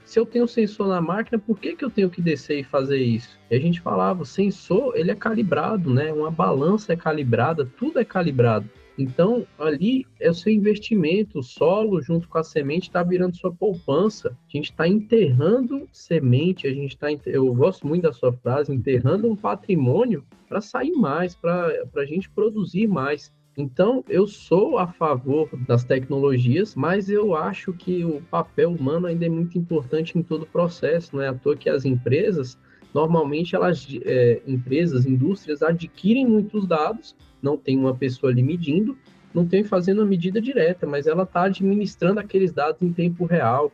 S3: se eu tenho sensor na máquina, por que eu tenho que descer e fazer isso? E a gente falava, o sensor, ele é calibrado, né? Uma balança é calibrada, tudo é calibrado. Então, ali é o seu investimento, o solo junto com a semente está virando sua poupança. A gente está enterrando semente, eu gosto muito da sua frase, enterrando um patrimônio para sair mais, para a gente produzir mais. Então, eu sou a favor das tecnologias, mas eu acho que o papel humano ainda é muito importante em todo o processo. Não é à toa que as empresas, normalmente, indústrias adquirem muitos dados, não tem uma pessoa ali medindo, não tem fazendo a medida direta, mas ela está administrando aqueles dados em tempo real,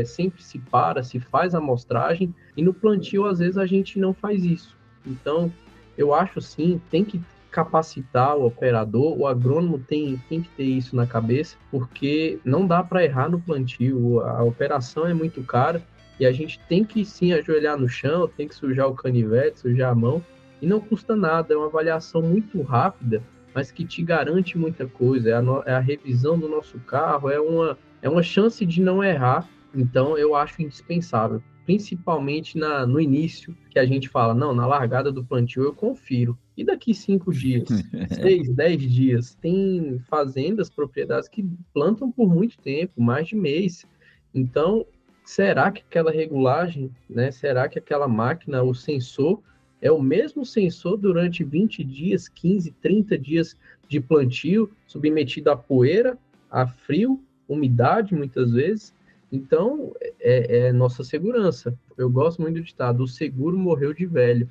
S3: sempre se faz a amostragem, e no plantio, às vezes, a gente não faz isso. Então, eu acho sim, tem que capacitar o operador, o agrônomo tem que ter isso na cabeça, porque não dá para errar no plantio, a operação é muito cara, e a gente tem que sim ajoelhar no chão, tem que sujar o canivete, sujar a mão, e não custa nada, é uma avaliação muito rápida, mas que te garante muita coisa, é a revisão do nosso carro, é uma chance de não errar, então eu acho indispensável, principalmente no início, que a gente fala, não, na largada do plantio eu confiro, e daqui 5 dias, 6, 10 dias, tem fazendas, propriedades que plantam por muito tempo, mais de mês, então, será que aquela regulagem, né, será que aquela máquina, o sensor, é o mesmo sensor durante 20 dias, 15, 30 dias de plantio, submetido a poeira, a frio, umidade, muitas vezes. Então, é nossa segurança. Eu gosto muito do ditado, o seguro morreu de velho.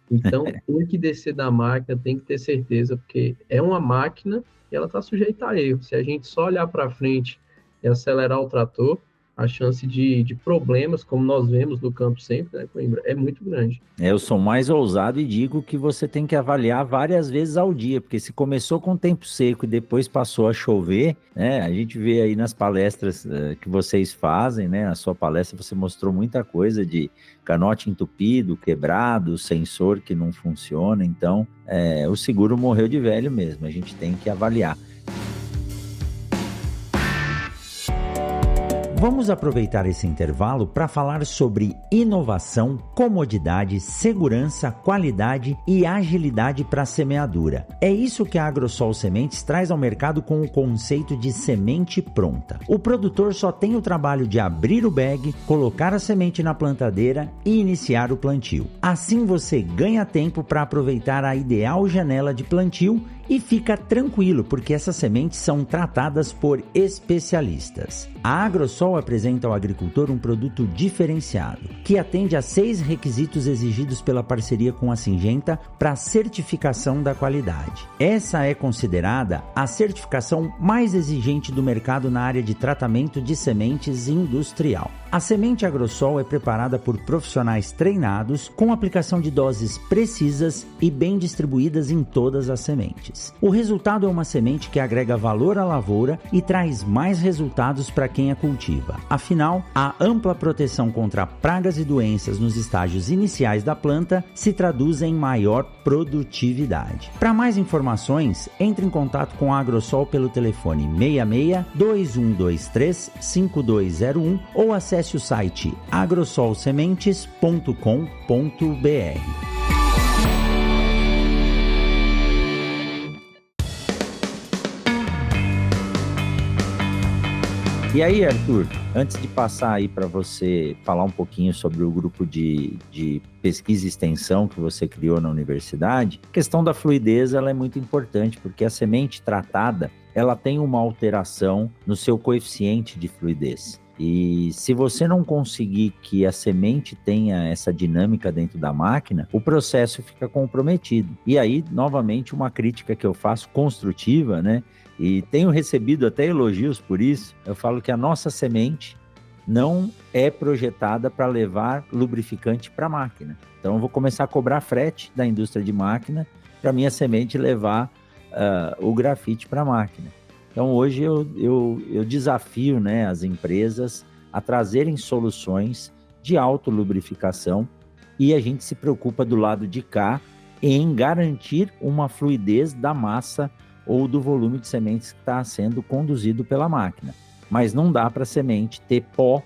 S3: Então, tem que descer da máquina, tem que ter certeza, porque é uma máquina e ela está sujeita a erro. Se a gente só olhar para frente e acelerar o trator, A chance de problemas, como nós vemos no campo sempre, né, Coimbra, é muito grande.
S4: Eu sou mais ousado e digo que você tem que avaliar várias vezes ao dia, porque se começou com tempo seco e depois passou a chover, né? A gente vê aí nas palestras que vocês fazem, né? Na sua palestra você mostrou muita coisa de canote entupido, quebrado, sensor que não funciona, então o seguro morreu de velho mesmo, a gente tem que avaliar.
S5: Vamos aproveitar esse intervalo para falar sobre inovação, comodidade, segurança, qualidade e agilidade para a semeadura. É isso que a Agrosol Sementes traz ao mercado com o conceito de semente pronta. O produtor só tem o trabalho de abrir o bag, colocar a semente na plantadeira e iniciar o plantio. Assim você ganha tempo para aproveitar a ideal janela de plantio e fica tranquilo, porque essas sementes são tratadas por especialistas. A Agrosol apresenta ao agricultor um produto diferenciado, que atende a 6 requisitos exigidos pela parceria com a Syngenta para a certificação da qualidade. Essa é considerada a certificação mais exigente do mercado na área de tratamento de sementes industrial. A semente Agrosol é preparada por profissionais treinados, com aplicação de doses precisas e bem distribuídas em todas as sementes. O resultado é uma semente que agrega valor à lavoura e traz mais resultados para quem a cultiva. Afinal, a ampla proteção contra pragas e doenças nos estágios iniciais da planta se traduz em maior produtividade. Para mais informações, entre em contato com a Agrosol pelo telefone 66 2123 5201 ou acesse o site agrosolsementes.com.br.
S4: E aí, Arthur, antes de passar aí para você falar um pouquinho sobre o grupo de pesquisa e extensão que você criou na universidade, a questão da fluidez ela é muito importante, porque a semente tratada, ela tem uma alteração no seu coeficiente de fluidez. E se você não conseguir que a semente tenha essa dinâmica dentro da máquina, o processo fica comprometido. E aí, novamente, uma crítica que eu faço construtiva, né? E tenho recebido até elogios por isso. Eu falo que a nossa semente não é projetada para levar lubrificante para a máquina. Então, eu vou começar a cobrar frete da indústria de máquina para minha semente levar o grafite para a máquina. Então, hoje eu desafio, né, as empresas a trazerem soluções de autolubrificação e a gente se preocupa do lado de cá em garantir uma fluidez da massa ou do volume de sementes que está sendo conduzido pela máquina. Mas não dá para a semente ter pó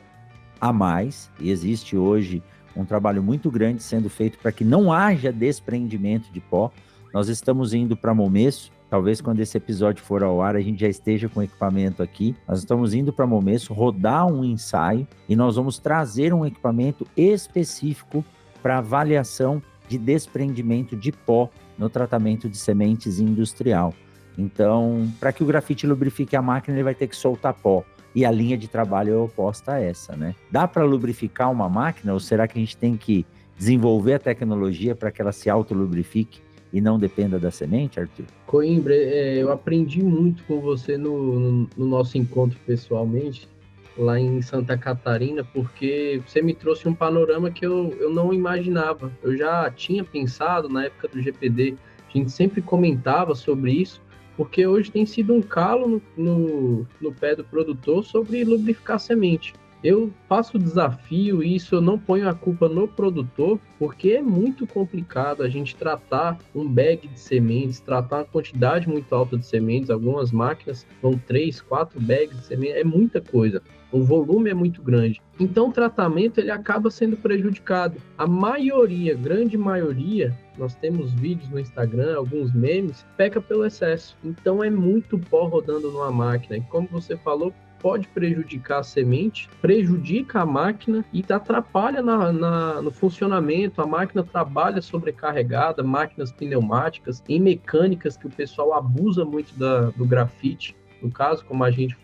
S4: a mais, e existe hoje um trabalho muito grande sendo feito para que não haja desprendimento de pó. Nós estamos indo para Momeço, talvez quando esse episódio for ao ar a gente já esteja com equipamento aqui. Nós estamos indo para Momeço rodar um ensaio e nós vamos trazer um equipamento específico para avaliação de desprendimento de pó no tratamento de sementes industrial. Então, para que o grafite lubrifique a máquina, ele vai ter que soltar pó. E a linha de trabalho é oposta a essa, né? Dá para lubrificar uma máquina ou será que a gente tem que desenvolver a tecnologia para que ela se autolubrifique e não dependa da semente, Arthur?
S3: Coimbra, eu aprendi muito com você no nosso encontro pessoalmente, lá em Santa Catarina, porque você me trouxe um panorama que eu não imaginava. Eu já tinha pensado na época do GPD, a gente sempre comentava sobre isso, porque hoje tem sido um calo no pé do produtor sobre lubrificar a semente. Eu faço o desafio e isso eu não ponho a culpa no produtor, porque é muito complicado a gente tratar um bag de sementes, tratar uma quantidade muito alta de sementes. Algumas máquinas vão 3, 4 bags de sementes, é muita coisa. O volume é muito grande. Então o tratamento ele acaba sendo prejudicado. A maioria, grande maioria, nós temos vídeos no Instagram, alguns memes, peca pelo excesso. Então é muito pó rodando numa máquina. E como você falou, pode prejudicar a semente, prejudica a máquina e atrapalha no funcionamento. A máquina trabalha sobrecarregada, máquinas pneumáticas, em mecânicas que o pessoal abusa muito do grafite. No caso, como a gente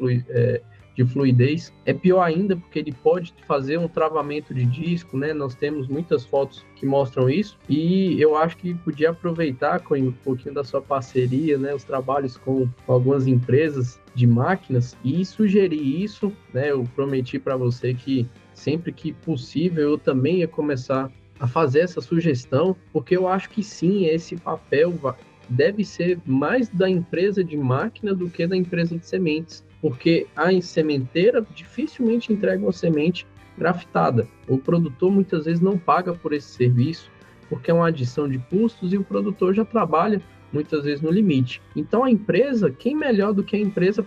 S3: de fluidez. É pior ainda porque ele pode fazer um travamento de disco, né? Nós temos muitas fotos que mostram isso, e eu acho que podia aproveitar com um pouquinho da sua parceria, né? Os trabalhos com algumas empresas de máquinas e sugerir isso, né? Eu prometi para você que sempre que possível eu também ia começar a fazer essa sugestão, porque eu acho que sim, esse papel deve ser mais da empresa de máquina do que da empresa de sementes, porque a sementeira dificilmente entrega uma semente graftada. O produtor muitas vezes não paga por esse serviço, porque é uma adição de custos e o produtor já trabalha muitas vezes no limite. Então a empresa, quem melhor do que a empresa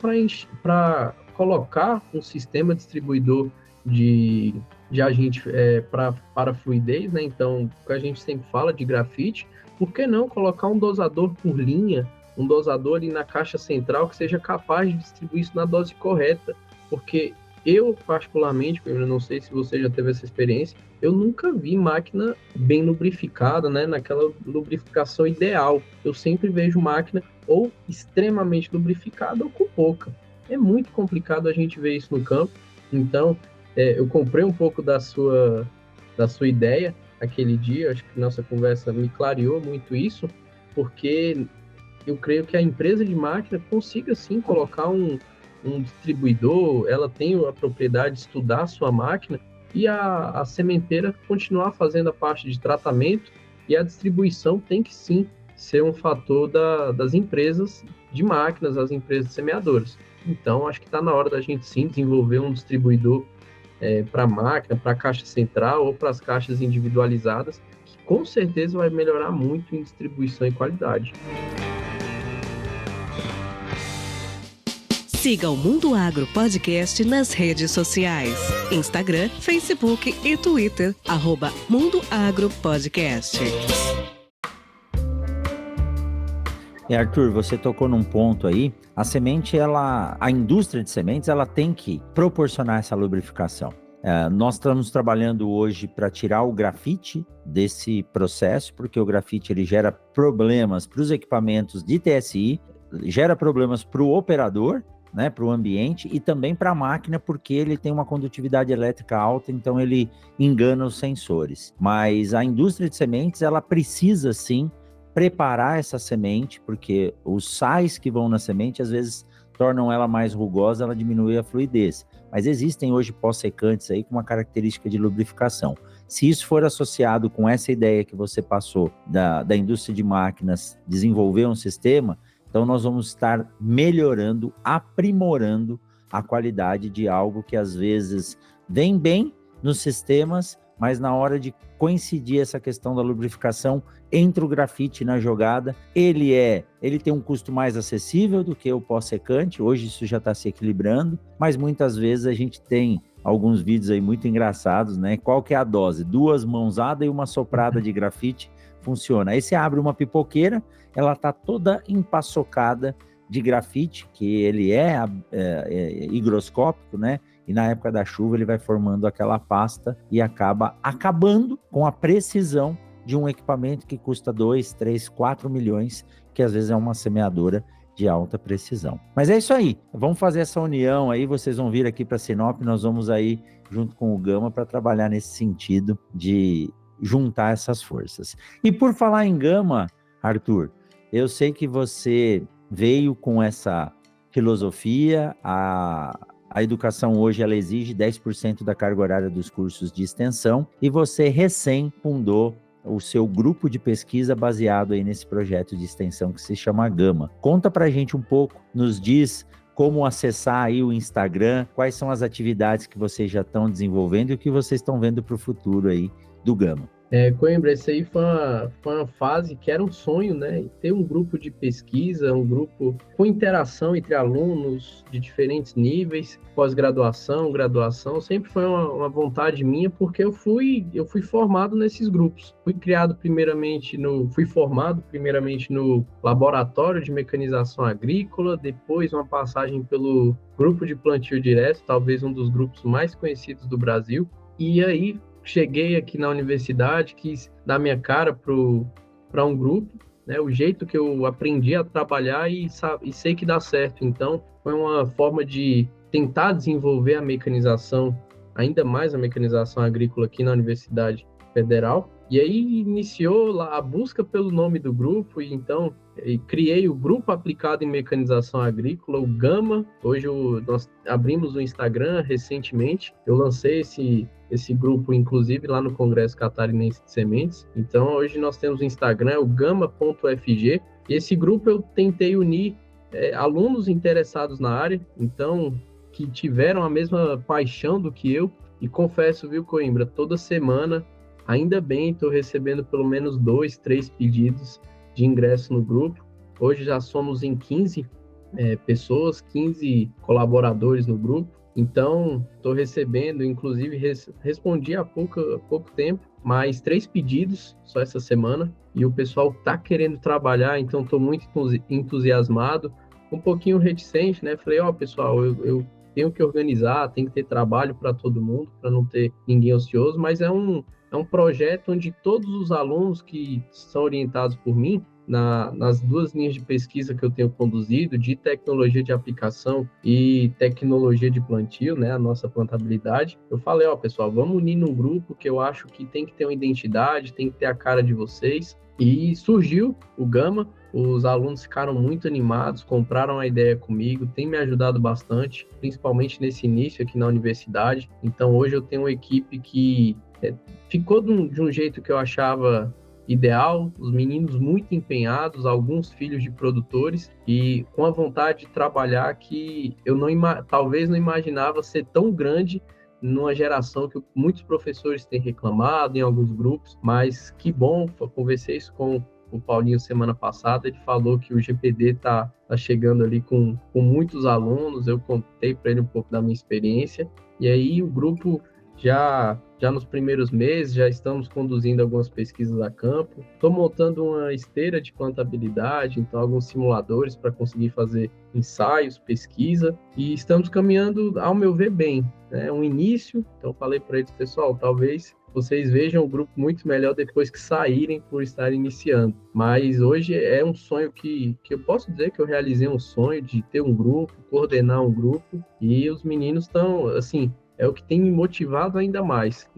S3: para colocar um sistema distribuidor de agente para fluidez, né? Então, o que a gente sempre fala de grafite, por que não colocar um dosador por linha, um dosador ali na caixa central que seja capaz de distribuir isso na dose correta? Porque eu, particularmente, eu não sei se você já teve essa experiência, eu nunca vi máquina bem lubrificada, né? Naquela lubrificação ideal. Eu sempre vejo máquina ou extremamente lubrificada ou com pouca. É muito complicado a gente ver isso no campo. Então, eu comprei um pouco da sua ideia aquele dia, acho que nossa conversa me clareou muito isso, porque eu creio que a empresa de máquina consiga sim colocar um distribuidor, ela tem a propriedade de estudar a sua máquina e a sementeira continuar fazendo a parte de tratamento, e a distribuição tem que sim ser um fator das empresas de máquinas, as empresas semeadoras. Então, acho que está na hora da gente sim desenvolver um distribuidor para a máquina, para a caixa central ou para as caixas individualizadas, que com certeza vai melhorar muito em distribuição e qualidade.
S6: Siga o Mundo Agro Podcast nas redes sociais: Instagram, Facebook e Twitter, @Mundo Agro Podcast.
S5: Arthur, você tocou num ponto aí. A semente, a indústria de sementes, ela tem que proporcionar essa lubrificação. Nós estamos trabalhando hoje para tirar o grafite desse processo, porque o grafite ele gera problemas para os equipamentos de TSI, gera problemas para o operador, né, para o ambiente, e também para a máquina, porque ele tem uma condutividade elétrica alta, então ele engana os sensores. Mas a indústria de sementes, ela precisa sim preparar essa semente, porque os sais que vão na semente, às vezes, tornam ela mais rugosa, ela diminui a fluidez. Mas existem hoje pós-secantes aí com uma característica de lubrificação. Se isso for associado com essa ideia que você passou da indústria de máquinas desenvolver um sistema, então nós vamos estar melhorando, aprimorando a qualidade de algo que às vezes vem bem nos sistemas, mas na hora de coincidir essa questão da lubrificação, entra o grafite na jogada. Ele tem um custo mais acessível do que o pós-secante, hoje isso já está se equilibrando, mas muitas vezes a gente tem alguns vídeos aí muito engraçados, né? Qual que é a dose? 2 mãozadas e uma soprada de grafite funciona. Aí você abre uma pipoqueira, ela está toda empaçocada de grafite, que ele é higroscópico, né? E na época da chuva ele vai formando aquela pasta e acaba acabando com a precisão de um equipamento que custa 2, 3, 4 milhões, que às vezes é uma semeadora de alta precisão. Mas é isso aí, vamos fazer essa união aí, vocês vão vir aqui para Sinop, nós vamos aí junto com o Gama para trabalhar nesse sentido de juntar essas forças. E por falar em Gama, Arthur, eu sei que você veio com essa filosofia, a educação hoje ela exige 10% da carga horária dos cursos de extensão, e você recém fundou o seu grupo de pesquisa baseado aí nesse projeto de extensão que se chama Gama. Conta pra gente um pouco, nos diz como acessar aí o Instagram, quais são as atividades que vocês já estão desenvolvendo e o que vocês estão vendo para o futuro aí do Gama.
S3: Coimbra, esse aí foi uma fase que era um sonho, né? Ter um grupo de pesquisa, um grupo com interação entre alunos de diferentes níveis, pós-graduação, graduação, sempre foi uma vontade minha, porque eu fui formado nesses grupos. Fui formado primeiramente no Laboratório de Mecanização Agrícola, depois uma passagem pelo Grupo de Plantio Direto, talvez um dos grupos mais conhecidos do Brasil, e aí cheguei aqui na universidade, quis dar minha cara para um grupo, né? O jeito que eu aprendi a trabalhar e sei que dá certo. Então, foi uma forma de tentar desenvolver a mecanização, ainda mais a mecanização agrícola aqui na Universidade Federal. E aí iniciou lá a busca pelo nome do grupo, e então criei o Grupo Aplicado em Mecanização Agrícola, o Gama. Hoje nós abrimos o Instagram recentemente, eu lancei esse grupo, inclusive, lá no Congresso Catarinense de Sementes. Então, hoje nós temos o Instagram, o gama.fg, e esse grupo eu tentei unir alunos interessados na área, então, que tiveram a mesma paixão do que eu, e confesso, viu, Coimbra, toda semana, ainda bem, estou recebendo pelo menos 2, 3 pedidos de ingresso no grupo. Hoje já somos em 15 pessoas, 15 colaboradores no grupo. Então, estou recebendo, inclusive respondi há pouco tempo, mais 3 pedidos só essa semana. E o pessoal está querendo trabalhar, então estou muito entusiasmado, um pouquinho reticente, né? Falei, pessoal, eu tenho que organizar, tem que ter trabalho para todo mundo, para não ter ninguém ocioso, mas é um projeto onde todos os alunos que são orientados por mim, nas 2 linhas de pesquisa que eu tenho conduzido, de tecnologia de aplicação e tecnologia de plantio, né, a nossa plantabilidade, eu falei, pessoal, vamos unir num grupo que eu acho que tem que ter uma identidade, tem que ter a cara de vocês, e surgiu o Gama. Os alunos ficaram muito animados, compraram a ideia comigo, tem me ajudado bastante, principalmente nesse início aqui na universidade. Então, hoje eu tenho uma equipe que ficou de um jeito que eu achava ideal, os meninos muito empenhados, alguns filhos de produtores, e com a vontade de trabalhar que eu talvez não imaginava ser tão grande numa geração que muitos professores têm reclamado em alguns grupos, mas que bom, conversei isso com o Paulinho semana passada, ele falou que o GPD está chegando ali com muitos alunos, eu contei para ele um pouco da minha experiência, e aí o grupo já nos primeiros meses, já estamos conduzindo algumas pesquisas a campo, estou montando uma esteira de plantabilidade, então alguns simuladores para conseguir fazer ensaios, pesquisa, e estamos caminhando, ao meu ver, bem, né? Um início, então falei para eles, pessoal, talvez vocês vejam o grupo muito melhor depois que saírem por estar iniciando. Mas hoje é um sonho que eu posso dizer que eu realizei um sonho de ter um grupo, coordenar um grupo, e os meninos estão, assim, é o que tem me motivado ainda mais.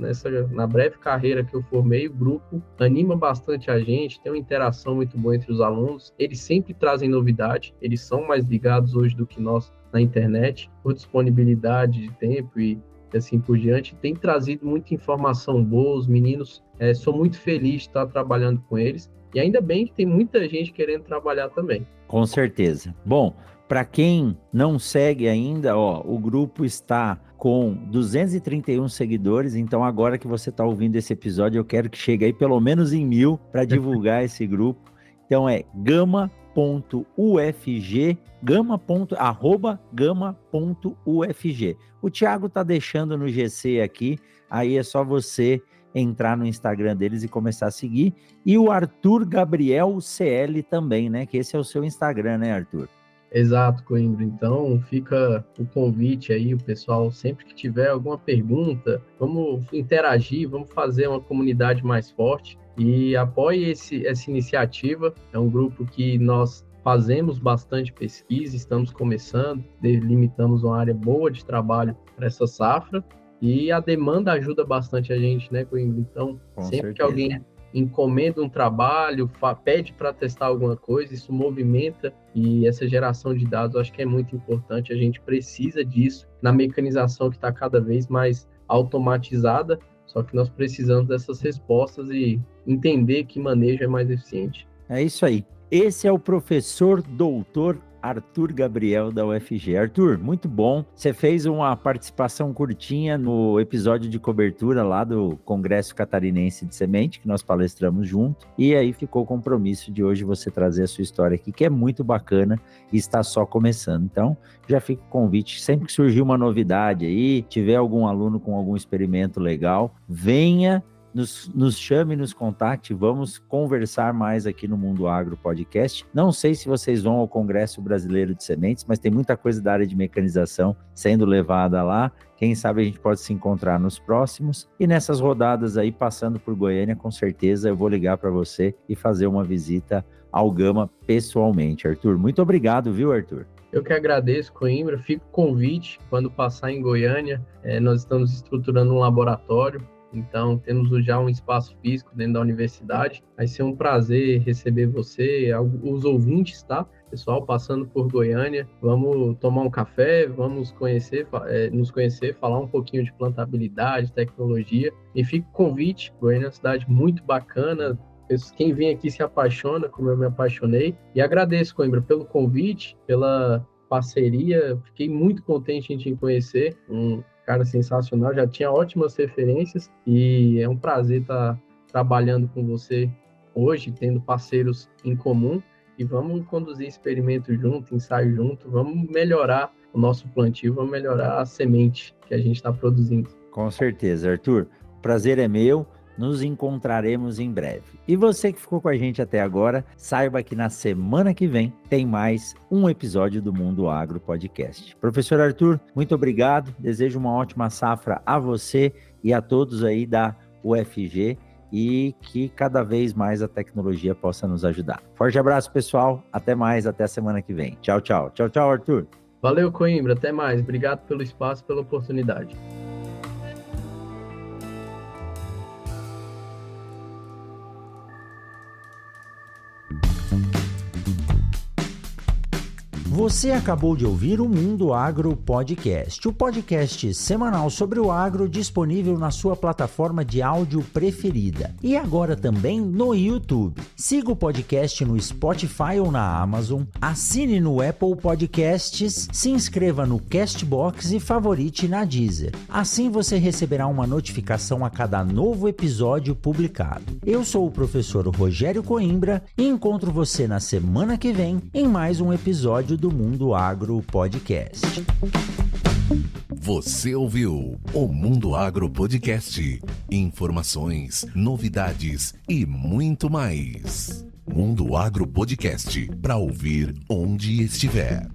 S3: Na breve carreira que eu formei, o grupo anima bastante a gente, tem uma interação muito boa entre os alunos, eles sempre trazem novidade, eles são mais ligados hoje do que nós na internet, por disponibilidade de tempo e assim por diante, tem trazido muita informação boa, os meninos, sou muito feliz de estar trabalhando com eles, e ainda bem que tem muita gente querendo trabalhar também.
S5: Com certeza. Bom, para quem não segue ainda, o grupo está com 231 seguidores, então agora que você está ouvindo esse episódio, eu quero que chegue aí pelo menos em 1000 para divulgar esse grupo. Então é gama.ufg, gama.ufg. O Thiago tá deixando no GC aqui, aí é só você entrar no Instagram deles e começar a seguir. E o Arthur Gabriel CL também, né? Que esse é o seu Instagram, né, Arthur?
S3: Exato, Coimbra. Então fica o convite aí, o pessoal, sempre que tiver alguma pergunta, vamos interagir, vamos fazer uma comunidade mais forte e apoie essa iniciativa. É um grupo que nós fazemos bastante pesquisa, estamos começando, delimitamos uma área boa de trabalho para essa safra e a demanda ajuda bastante a gente, né, Coimbra? Então, sempre que alguém encomenda um trabalho, pede para testar alguma coisa, isso movimenta, e essa geração de dados eu acho que é muito importante, a gente precisa disso na mecanização que está cada vez mais automatizada, só que nós precisamos dessas respostas e entender que manejo é mais eficiente.
S5: É isso aí. Esse é o professor doutor Arthur Gabriel da UFG. Arthur, muito bom. Você fez uma participação curtinha no episódio de cobertura lá do Congresso Catarinense de Semente, que nós palestramos junto, e aí ficou o compromisso de hoje você trazer a sua história aqui, que é muito bacana e está só começando. Então, já fica o convite, sempre que surgir uma novidade aí, tiver algum aluno com algum experimento legal, venha, nos chame, nos contacte, vamos conversar mais aqui no Mundo Agro Podcast. Não sei se vocês vão ao Congresso Brasileiro de Sementes, mas tem muita coisa da área de mecanização sendo levada lá. Quem sabe a gente pode se encontrar nos próximos. E nessas rodadas aí, passando por Goiânia, com certeza eu vou ligar para você e fazer uma visita ao Gama pessoalmente. Arthur, muito obrigado, viu, Arthur?
S3: Eu que agradeço, Coimbra. Fica o convite, quando passar em Goiânia, nós estamos estruturando um laboratório, então temos já um espaço físico dentro da universidade. Vai ser um prazer receber você, os ouvintes, tá? Pessoal passando por Goiânia, vamos tomar um café, vamos nos conhecer, falar um pouquinho de plantabilidade, tecnologia. E fica o convite, Goiânia é uma cidade muito bacana. Quem vem aqui se apaixona, como eu me apaixonei. E agradeço, Coimbra, pelo convite, pela parceria. Fiquei muito contente em te conhecer. Um cara sensacional, já tinha ótimas referências. E é um prazer estar trabalhando com você hoje, tendo parceiros em comum. E vamos conduzir experimento junto, ensaio junto. Vamos melhorar o nosso plantio, vamos melhorar a semente que a gente está produzindo.
S4: Com certeza, Arthur. O prazer é meu. Nos encontraremos em breve. E você que ficou com a gente até agora, saiba que na semana que vem tem mais um episódio do Mundo Agro Podcast. Professor Arthur, muito obrigado. Desejo uma ótima safra a você e a todos aí da UFG e que cada vez mais a tecnologia possa nos ajudar. Forte abraço, pessoal. Até mais, até a semana que vem. Tchau, tchau. Tchau, tchau, Arthur.
S3: Valeu, Coimbra. Até mais. Obrigado pelo espaço, pela oportunidade.
S5: Você acabou de ouvir o Mundo Agro Podcast, o podcast semanal sobre o agro disponível na sua plataforma de áudio preferida e agora também no YouTube. Siga o podcast no Spotify ou na Amazon, assine no Apple Podcasts, se inscreva no Castbox e favorite na Deezer. Assim você receberá uma notificação a cada novo episódio publicado. Eu sou o professor Rogério Coimbra e encontro você na semana que vem em mais um episódio do Mundo Agro Podcast.
S1: Você ouviu o Mundo Agro Podcast. Informações, novidades e muito mais. Mundo Agro Podcast, para ouvir onde estiver.